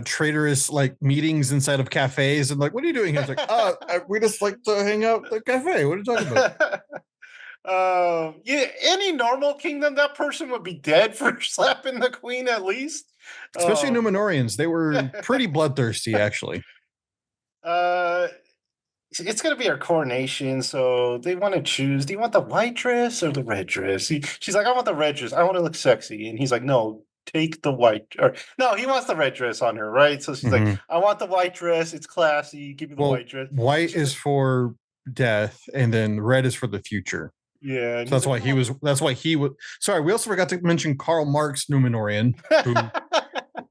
traitorous like meetings inside of cafes and like, what are you doing here? It's like, we just like to hang out at the cafe. What are you talking about? Any normal kingdom, that person would be dead for slapping the queen at least. Especially Numenorians. They were pretty bloodthirsty, actually. It's going to be our coronation, so they want to choose. Do you want the white dress or the red dress? She's like, I want the red dress. I want to look sexy. And he's like, no, take the white. Or no, he wants the red dress on her, right? So she's like, I want the white dress. It's classy. Give me the white dress. White is for death, and then red is for the future. Yeah, so that's why he was. That's why he would. Sorry, we also forgot to mention Karl Marx, Numenorian, who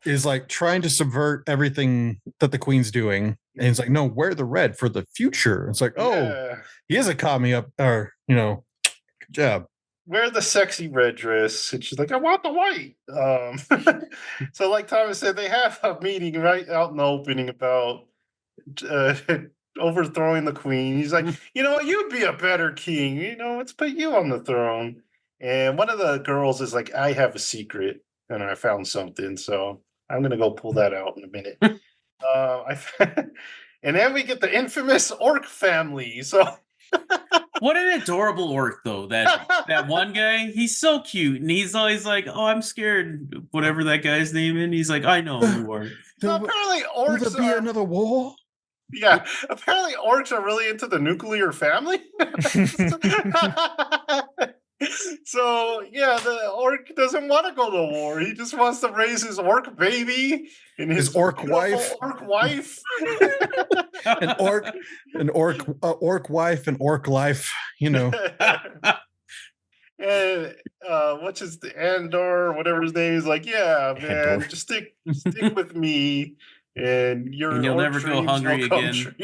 is like trying to subvert everything that the queen's doing, and he's like, "No, wear the red for the future." It's like, he is a commie up, or good job. Wear the sexy red dress, and she's like, "I want the white." So, like Thomas said, they have a meeting right out in the opening about overthrowing the queen. He's like, you know what, you'd be a better king. Let's put you on the throne. And one of the girls is like, I have a secret, and I found something, so I'm gonna go pull that out in a minute. And then we get the infamous orc family. So. What an adorable orc, though. That one guy, he's so cute, and he's always like, "Oh, I'm scared." Whatever that guy's name is, he's like, "I know who are." So apparently, orcs will there be another war? Yeah, apparently orcs are really into the nuclear family. So yeah, the orc doesn't want to go to war. He just wants to raise his orc baby and his orc wife. an orc wife, and orc life. And what's his Andor, whatever his name is, like, yeah, man, just stick with me. And you'll never go hungry again.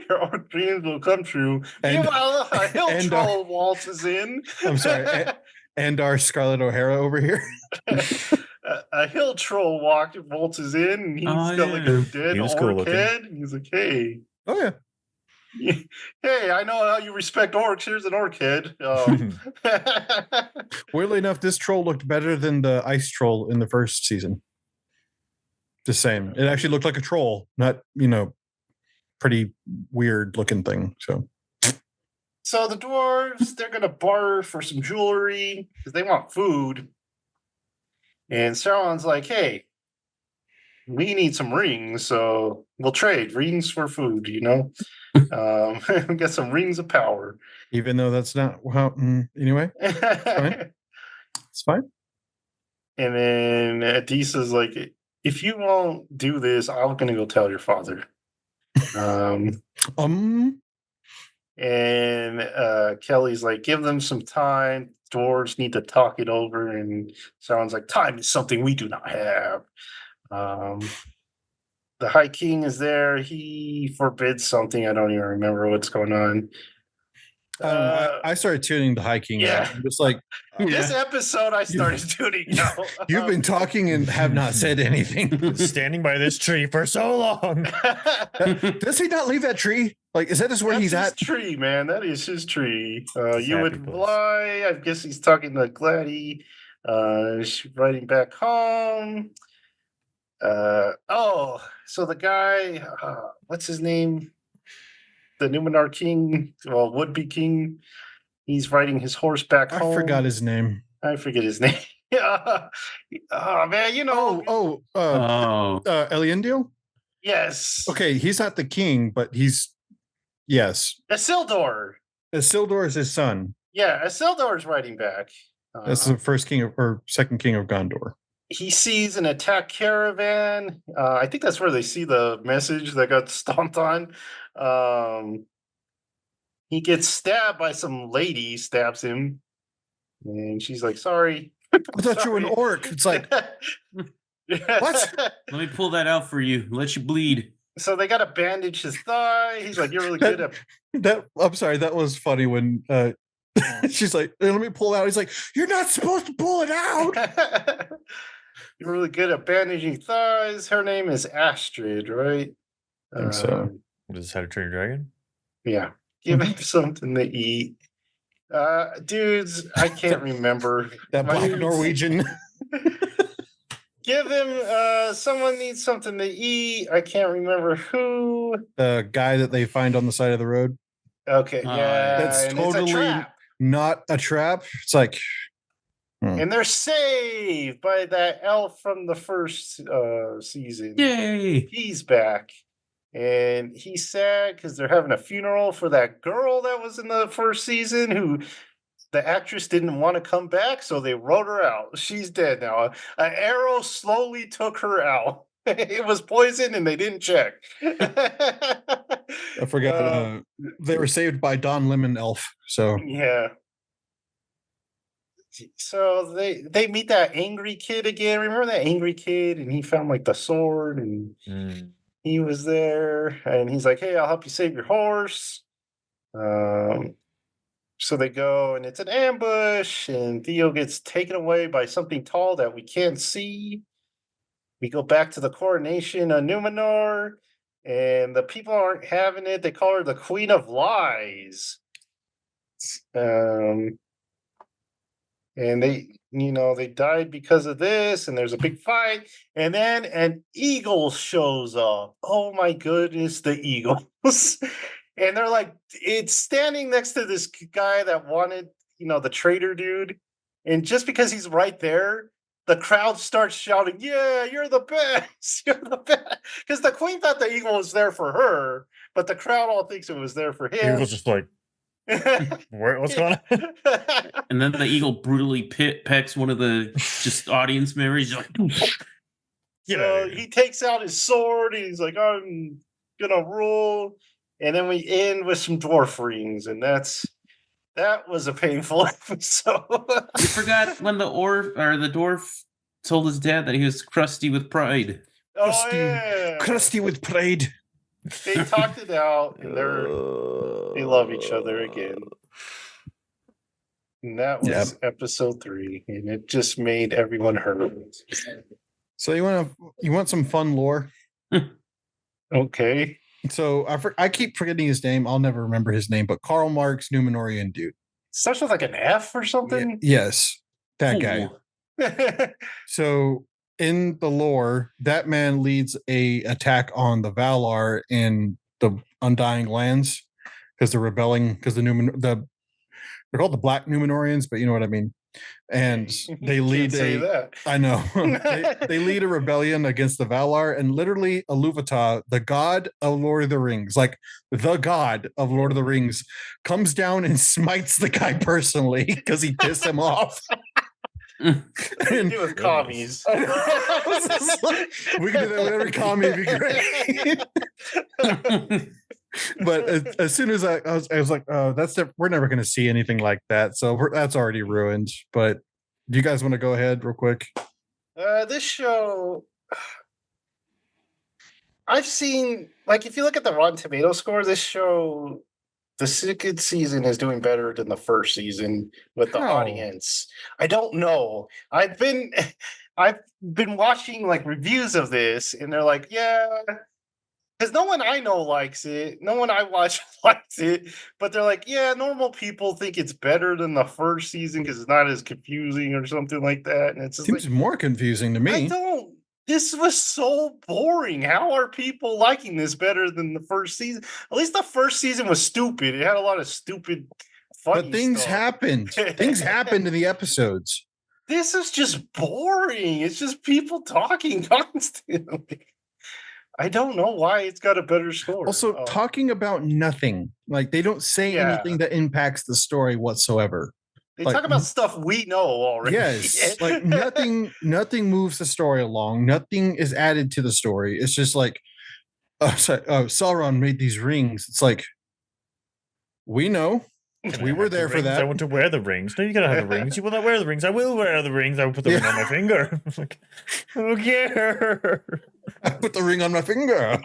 Your orc dreams will come true. Meanwhile, a hill troll waltzes in. I'm sorry, and our Scarlett O'Hara over here. A hill troll waltzes in, and he's got like a dead orc head. And he's like, "Hey, hey, I know how you respect orcs. Here's an orc head." Weirdly enough, this troll looked better than the ice troll in the first season. The same. It actually looked like a troll, not, pretty weird looking thing. So the dwarves, they're going to barter for some jewelry because they want food. And Sauron's like, hey, we need some rings, so we'll trade rings for food, Get some rings of power. Even though that's not how, anyway. It's fine. And then Adisa's like, if you won't do this, I'm going to go tell your father. And Kelly's like, give them some time. Dwarves need to talk it over. And Sauron's like, time is something we do not have. The High King is there. He forbids something. I don't even remember what's going on. I started tuning the High King out. I'm just like, this episode, I started tuning out. You've been talking and have not said anything. Standing by this tree for so long. Does he not leave that tree? Like, is that just where he's at? Tree, man. That is his tree. You would fly. I guess he's talking to Gladdy. She's riding back home. So the guy, what's his name? The Numenor king, well, would-be king. He's riding his horse back home. I forgot his name. I forget his name. Oh man, you know. Elendil? Yes. Okay, he's not the king, but yes. Isildur. Isildur is his son. Yeah, Isildur's riding back. That's the first king or second king of Gondor. He sees an attack caravan. I think that's where they see the message that got stomped on. He gets stabbed by some lady, stabs him, and she's like, sorry. I thought you were an orc. It's like, what? Let me pull that out for you. Let you bleed. So they got to bandage his thigh. He's like, you're really good at that. I'm sorry. That was funny when she's like, let me pull it out. He's like, you're not supposed to pull it out. You're really good at bandaging thighs. Her name is Astrid, right? I think so. Is this How to Train Your Dragon? Yeah. Give him something to eat. Dudes, I can't remember. That black Norwegian. Give him, someone needs something to eat. I can't remember who. The guy that they find on the side of the road. Okay, yeah. That's totally not a trap. It's like... And they're saved by that elf from the first season. Yay! He's back. And he's sad because they're having a funeral for that girl that was in the first season who the actress didn't want to come back, so they wrote her out. She's dead now. An arrow slowly took her out. It was poison and they didn't check. I forgot. They were saved by Don Lemon Elf. So yeah. So they meet that angry kid again. Remember that angry kid? And he found like the sword and he was there. And he's like, hey, I'll help you save your horse. So they go and it's an ambush and Theo gets taken away by something tall that we can't see. We go back to the coronation of Numenor and the people aren't having it. They call her the Queen of Lies. And they died because of this, and there's a big fight, and then an eagle shows up. Oh my goodness, the eagles. And they're like, it's standing next to this guy that wanted, the traitor dude. And just because he's right there, the crowd starts shouting, yeah, you're the best. You're the best. Because the queen thought the eagle was there for her, but the crowd all thinks it was there for him. The eagle's just like, what's going on? And then the eagle brutally pecks one of the just audience members. Like, so he takes out his sword and he's like, I'm gonna rule. And then we end with some dwarf rings, and that was a painful episode. You forgot when the dwarf told his dad that he was crusty with pride. Crusty with pride. They talked it out, and they love each other again. And that was episode 3, and it just made everyone hurt. So you want some fun lore? Okay. So I keep forgetting his name. I'll never remember his name, but Karl Marx, Numenorian dude. Starts with like an F or something? Yes, that guy. So in the lore, that man leads a attack on the Valar in the Undying Lands because they're rebelling because they're called the Black Numenorians, but you know what I mean. And they lead I know they lead a rebellion against the Valar, and literally Iluvatar, the god of Lord of the Rings, like the god of Lord of the Rings, comes down and smites the guy personally because he pissed him off. What do you do with commies? We can do that with every commie. It'd be great. But as soon as I was like, oh, we're never going to see anything like that. So that's already ruined. But do you guys want to go ahead real quick? This show, I've seen, like, if you look at the Rotten Tomato score, this show, the second season is doing better than the first season with the audience. I don't know. I've been watching like reviews of this, and they're like, yeah, because no one I know likes it. No one I watch likes it, but they're like, yeah, normal people think it's better than the first season because it's not as confusing or something like that. And it's just seems like, more confusing to me. This was so boring. How are people liking this better than the first season? At least the first season was stupid. It had a lot of stupid, funny but things stuff. happened. Things happened in the episodes. This is just boring. It's just people talking constantly. I don't know why it's got a better story. Also, talking about nothing. Like, they don't say anything that impacts the story whatsoever. They talk about stuff we know already. Yes, like nothing moves the story along. Nothing is added to the story. It's just like, Sauron made these rings. It's like, we know. We were there for that. I want to wear the rings. No, you gotta have the rings. You will not wear the rings. I will wear the rings. I will put the ring on my finger. Like, who cares? I put the ring on my finger.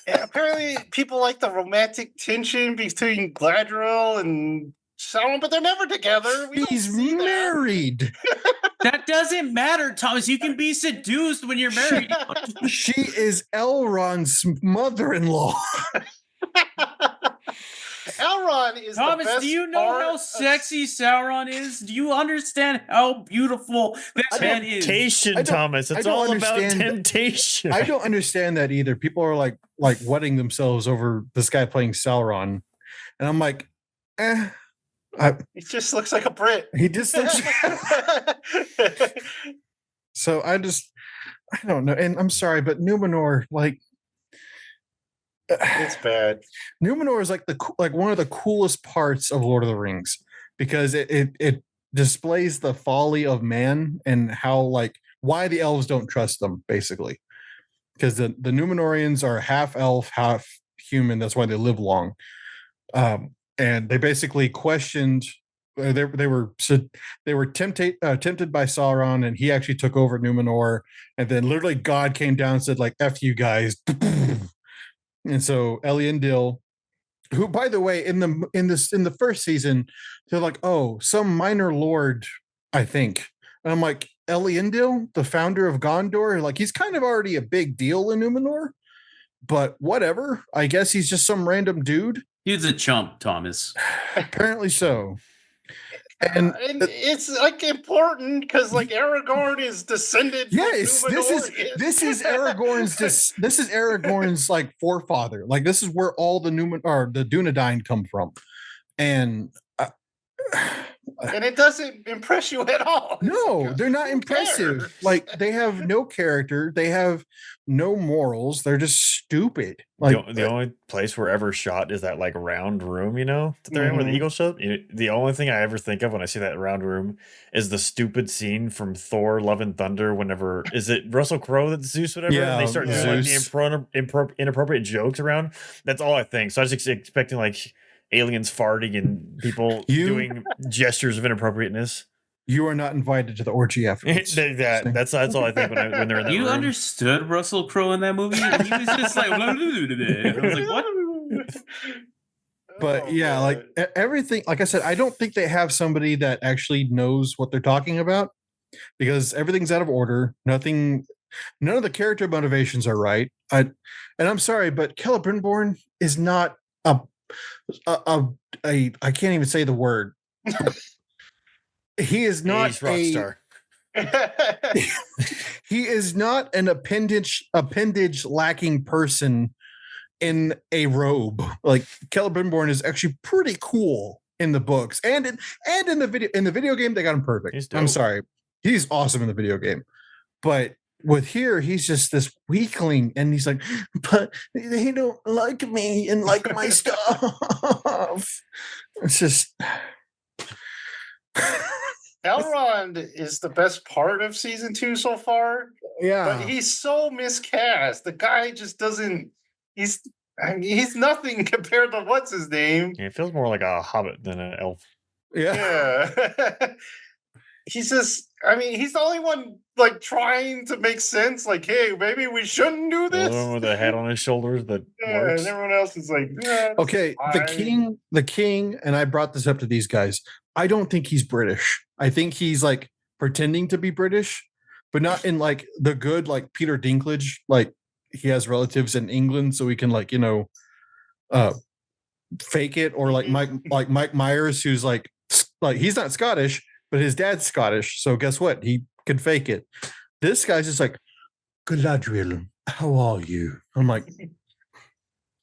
Yeah, apparently, people like the romantic tension between Galadriel and Sauron, but they're never together. He's married. That doesn't matter, Thomas. You can be seduced when you're married. She is Elrond's mother-in-law. Elrond is Thomas, the best. Do you know how sexy Sauron is? Do you understand how beautiful that man is? Temptation, Thomas. It's all about temptation. I don't understand that either. People are like wetting themselves over this guy playing Sauron, and I'm like, he just looks like a Brit. He just looks. So I don't know, and I'm sorry, but Numenor, like, it's bad. Numenor is like one of the coolest parts of Lord of the Rings because it displays the folly of man and how, like, why the elves don't trust them, basically, because the Numenorians are half elf, half human. That's why they live long. And they basically questioned. They were tempted by Sauron, and he actually took over Numenor. And then literally God came down and said, like, "F you guys." And so Elendil, who, by the way, in the first season, they're like, oh, some minor lord, I think. And I'm like, Elendil, the founder of Gondor, like, he's kind of already a big deal in Numenor, but whatever. I guess he's just some random dude. He's a chump, Thomas. Apparently so. And it's like important because, like, Aragorn is descended. Yes, this is Aragorn's like forefather. Like, this is where all the the Dunedain come from, and it doesn't impress you at all. No, they're not impressive. Like, they have no character. They have no morals. They're just stupid. Like, the only place we're ever shot is that, like, round room, that they're in with the eagle shot. The only thing I ever think of when I see that round room is the stupid scene from Thor: Love and Thunder. Whenever is it Russell Crowe that's Zeus, whatever? Yeah, and they start doing like the inappropriate jokes around. That's all I think. So I was just expecting like aliens farting and people doing gestures of inappropriateness. You are not invited to the orgy afterwards. That's all I think when they're in that room. You understood Russell Crowe in that movie? He was just like, I was like, what? But yeah, like everything, like I said, I don't think they have somebody that actually knows what they're talking about because everything's out of order. None of the character motivations are right. And I'm sorry, but Celebrimbor is not I can't even say the word. He is not Rockstar. He is not an appendage lacking person in a robe. Like, Celebrimbor is actually pretty cool in the books and in the video game. They got him perfect. I'm sorry, he's awesome in the video game, but with here, he's just this weakling, and he's like, but they don't like me and like my stuff. It's just Elrond is the best part of season 2 so far. Yeah, but he's so miscast. The guy just doesn't. He's nothing compared to what's his name. Yeah, it feels more like a hobbit than an elf. yeah. He's just. I mean, he's the only one like trying to make sense. Like, hey, maybe we shouldn't do The this. one with the head on his shoulders that works. And everyone else is like, yeah, Okay, the king, and I brought this up to these guys. I don't think he's British. I think he's like pretending to be British, but not in like the good, like Peter Dinklage, like he has relatives in England, so he can like, fake it, or like Mike Myers, who's like he's not Scottish, but his dad's Scottish. So guess what? He can fake it. This guy's just like, Galadriel, how are you? I'm like,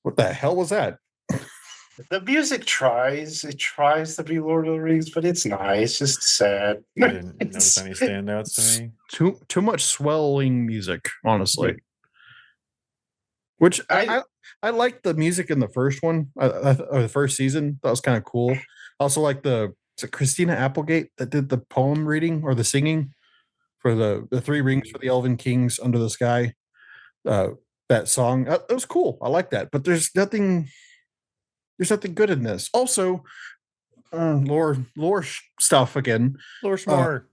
what the hell was that? The music tries to be Lord of the Rings, but it's not. It's just sad. I didn't notice any standouts to me. Too much swelling music, honestly. Which I liked the music in the first one, or the first season. That was kind of cool. I also like is it Christina Applegate that did the poem reading or the singing for the Three Rings for the Elven Kings Under the Sky. That song, it was cool. I like that, but there's nothing good in this. Also, lore stuff again. Lore Smart.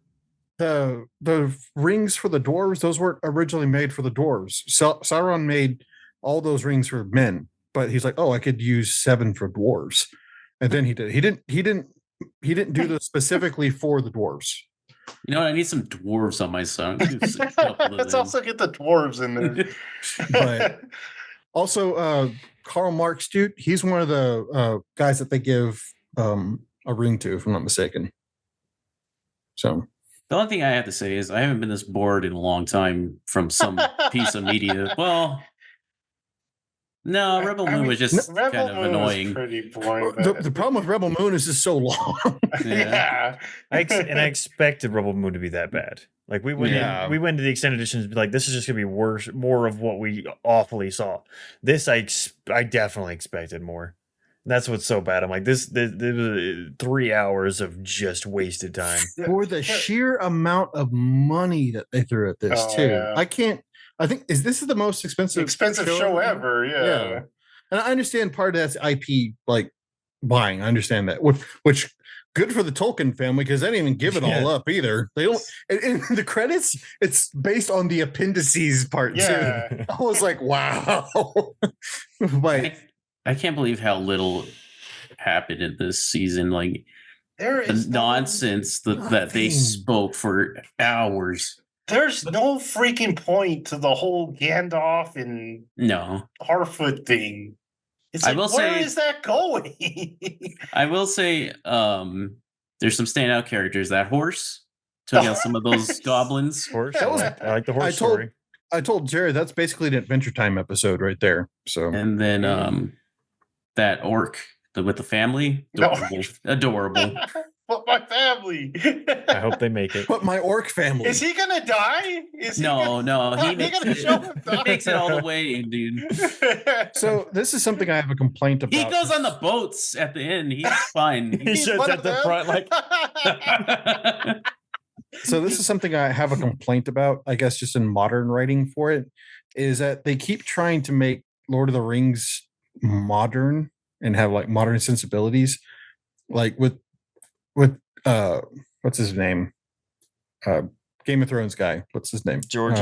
The rings for the dwarves, those weren't originally made for the dwarves. Sauron made all those rings for men, but he's like, oh, I could use 7 for dwarves, and then he did. He didn't do this specifically for the dwarves. You know what? I need some dwarves on my song. Let's also get the dwarves in there. But also, Karl Marx, dude, he's one of the guys that they give a ring to, if I'm not mistaken. So the only thing I have to say is I haven't been this bored in a long time from some piece of media. Well, no, Rebel Moon was just kind of annoying. Pretty boring. The problem with Rebel Moon is just so long. Yeah. I expected Rebel Moon to be that bad. Like we went to the extended editions, like this is just gonna be worse, more of what we awfully saw. This I definitely expected more. That's what's so bad. I'm like, this was 3 hours of just wasted time for the sheer amount of money that they threw at this too. Yeah. I think this is the most expensive show ever. Yeah. And I understand part of that's IP like buying. I understand that. Which good for the Tolkien family, because they didn't even give it all up either. They don't. In the credits, it's based on the appendices part too. I was like, wow. But I can't believe how little happened in this season. Like there is nonsense that they spoke for hours. There's no freaking point to the whole Gandalf and Harfoot thing. It's like, where is that going? I will say, there's some standout characters. That horse took out some of those goblins. Horse, I like the horse story. I told Jared that's basically an Adventure Time episode right there. So, and then that orc with the family, adorable. But my family. I hope they make it. But my orc family. Is he gonna die? No. He makes it all the way, dude. So this is something I have a complaint about. He goes on the boats at the end. He's fine. He sits at the front like. So this is something I have a complaint about, I guess, just in modern writing for it, is that they keep trying to make Lord of the Rings modern and have like modern sensibilities, like with what's his name? Game of Thrones guy. What's his name? George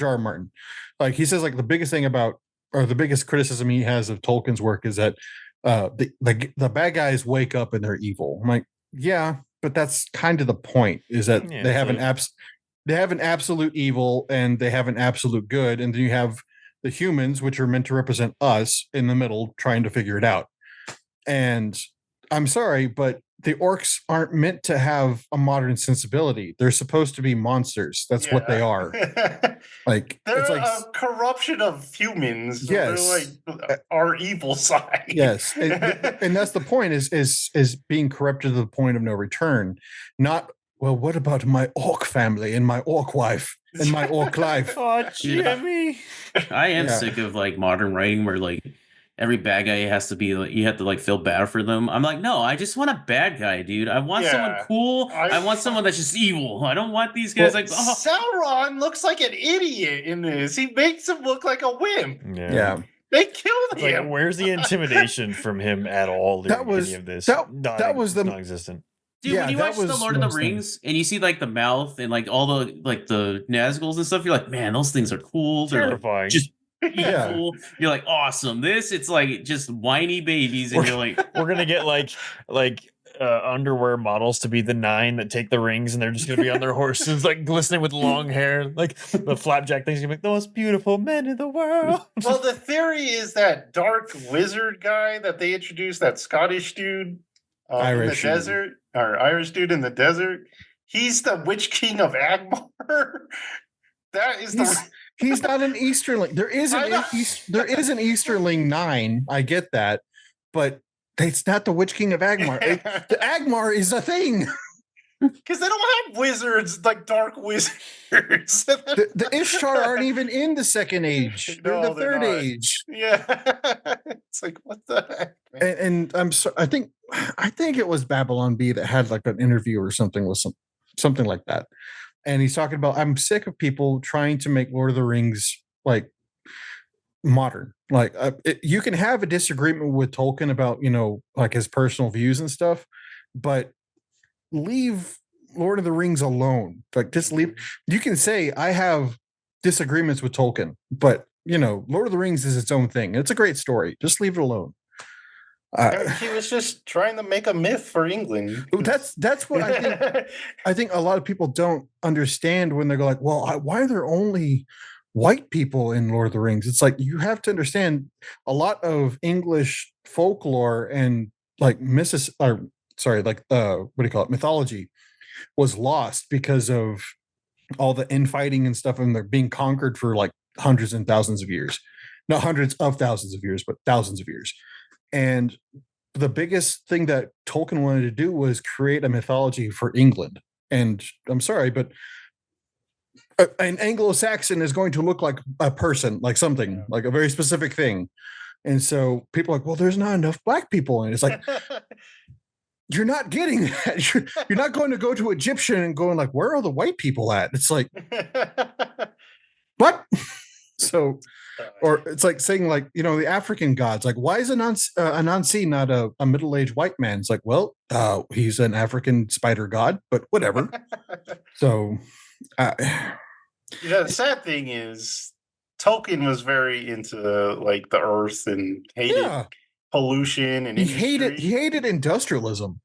R. Martin. Like he says, like the biggest thing about, or the biggest criticism he has of Tolkien's work is that the bad guys wake up and they're evil. I'm like, yeah, but that's kind of the point. Is that they have an absolute evil and they have an absolute good, and then you have the humans, which are meant to represent us, in the middle, trying to figure it out. And I'm sorry, but the orcs aren't meant to have a modern sensibility. They're supposed to be monsters. That's what they are. Like they're a corruption of humans. So yes, they're like our evil side. Yes, and that's the point. Is being corrupted to the point of no return. Not, well, what about my orc family and my orc wife and my orc life? Oh, Jimmy. I am sick of like modern writing where like every bad guy has to be like, you have to like feel bad for them. I'm like, no, I just want a bad guy, dude. I want someone cool. I want someone that's just evil. I don't want these guys like, oh. Sauron looks like an idiot in this. He makes him look like a wimp. Yeah. They killed him. Like, where's the intimidation from him at all during any of this? That was the non-existent. Dude, when you watch The Lord of the Rings and you see like the mouth and like all the like the Nazguls and stuff, you're like, man, those things are cool. They're terrifying. Like, just evil. You're like, awesome. This, it's like just whiny babies, and you're like, we're gonna get like underwear models to be the 9 that take the rings, and they're just gonna be on their horses, like glistening with long hair, like the flapjack thing's gonna be like the most beautiful men in the world. Well, the theory is that dark wizard guy that they introduced, that Scottish dude in the desert, or Irish dude in the desert, he's the Witch King of Angmar. That is he's not an Easterling. There is an Easterling 9. I get that, but it's not the Witch King of Angmar. The Angmar is a thing. Because they don't have wizards like dark wizards. The Ishtar aren't even in the second age. They're the third age. Yeah, it's like what the heck. And I'm so I think it was Babylon Bee that had like an interview or something with something like that, and he's talking about, I'm sick of people trying to make Lord of the Rings like modern. Like you can have a disagreement with Tolkien about, you know, like his personal views and stuff, but leave Lord of the Rings alone. Like just leave. You can say I have disagreements with Tolkien, but you know, Lord of the Rings is its own thing. It's a great story. Just leave it alone. He was just trying to make a myth for England. That's what I think. I think a lot of people don't understand when they're like, well, why are there only white people in Lord of the Rings? It's like, you have to understand a lot of English folklore and like mythology was lost because of all the infighting and stuff, and they're being conquered for like hundreds and thousands of years. Not hundreds of thousands of years, but thousands of years. And the biggest thing that Tolkien wanted to do was create a mythology for England. And I'm sorry, but an Anglo-Saxon is going to look like a person, like something, like a very specific thing. And so people are like, well, there's not enough black people. And it's like, you're not getting that. You're not going to go to Egyptian and going like, where are the white people at? It's like, what? So, or it's like saying like, you know, the African gods, like, why is Anansi not a middle-aged white man? It's like, well, he's an African spider god, but whatever. So, the sad thing is Tolkien was very into like the earth and hated pollution and he hated industrialism.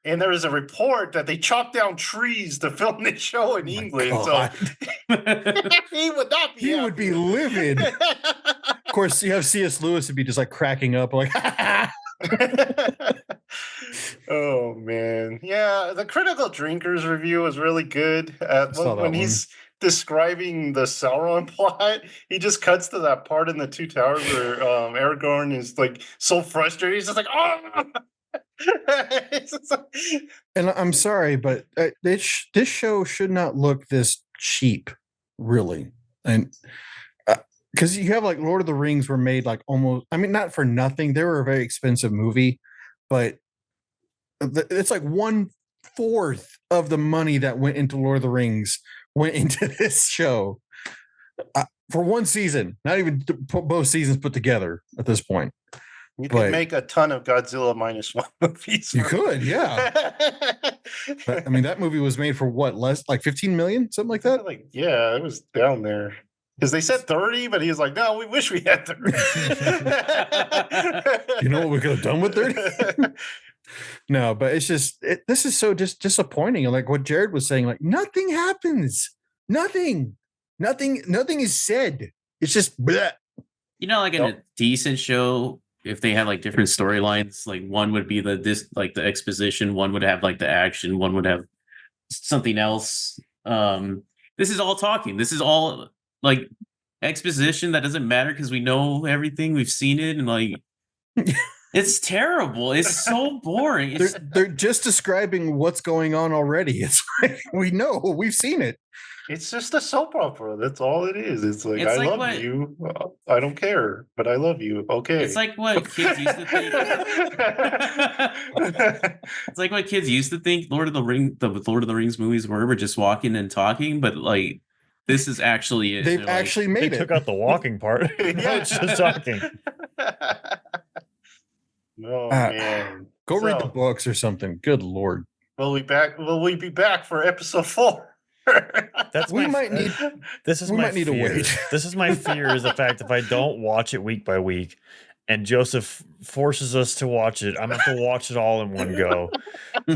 And there was a report that they chopped down trees to film this show in England. So he would not be. He would be livid. Of course, you have C.S. Lewis would be just like cracking up, like. Oh man, yeah. The Critical Drinkers review was really good. When he's describing the Sauron plot, he just cuts to that part in the Two Towers where Aragorn is like so frustrated. He's just like, oh. And I'm sorry, but this show should not look this cheap, really. And because you have like Lord of the Rings were made like almost, I mean, not for nothing. They were a very expensive movie, but it's like 1/4 of the money that went into Lord of the Rings went into this show for one season, not even both seasons put together at this point. You could make a ton of Godzilla -1 movies. You could, yeah. I mean, that movie was made for what, less like 15 million, something like that? Like, yeah, it was down there. Because they said 30, but he was like, no, we wish we had 30. You know what we could have done with 30? No, but it's just, this is so just disappointing. Like what Jared was saying, like nothing happens. Nothing is said. It's just bleh. You know, like in a decent show, if they had like different storylines, like one would be the exposition, one would have like the action, one would have something else. This is all talking. This is all like exposition that doesn't matter because we know everything. We've seen it, and like it's terrible. It's so boring. They're just describing what's going on already. It's like we know, we've seen it. It's just a soap opera. That's all it is. It's like, It's I like love what- you. I don't care, but I love you. Okay. It's like what kids used to think. It's like what kids used to think the Lord of the Rings movies were just walking and talking, but like this is actually it. They've They're like, actually They made it. took out the walking part. Now it's just talking. Oh Ah, man. Go read the So, books or something. Good lord. Will we be back for episode 4? That's We my might need. This is we my might need to fear. wait. This is my fear is the fact if I don't watch it week by week, and Joseph forces us to watch it, I'm gonna have to watch it all in one go.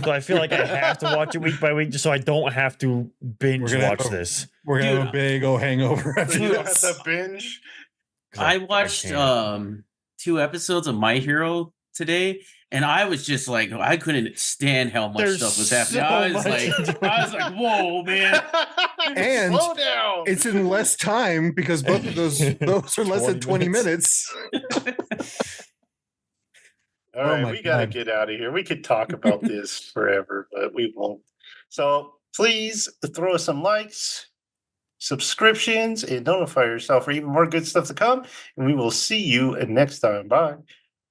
So I feel like I have to watch it week by week just so I don't have to binge gonna watch have a- this. We're gonna have Dude, a big old hangover after So you have this. to binge. 'Cause I watched can't. 2 episodes of My Hero today, and I was just like, I couldn't stand how much There's stuff was happening. so I was much like, whoa, man. And slow down. It's in less time because both of those are less than 20 minutes. All Oh right, my we gotta God. get out of here. We could talk about this forever, but we won't. So please throw us some likes, subscriptions, and notify yourself for even more good stuff to come. And we will see you next time. Bye.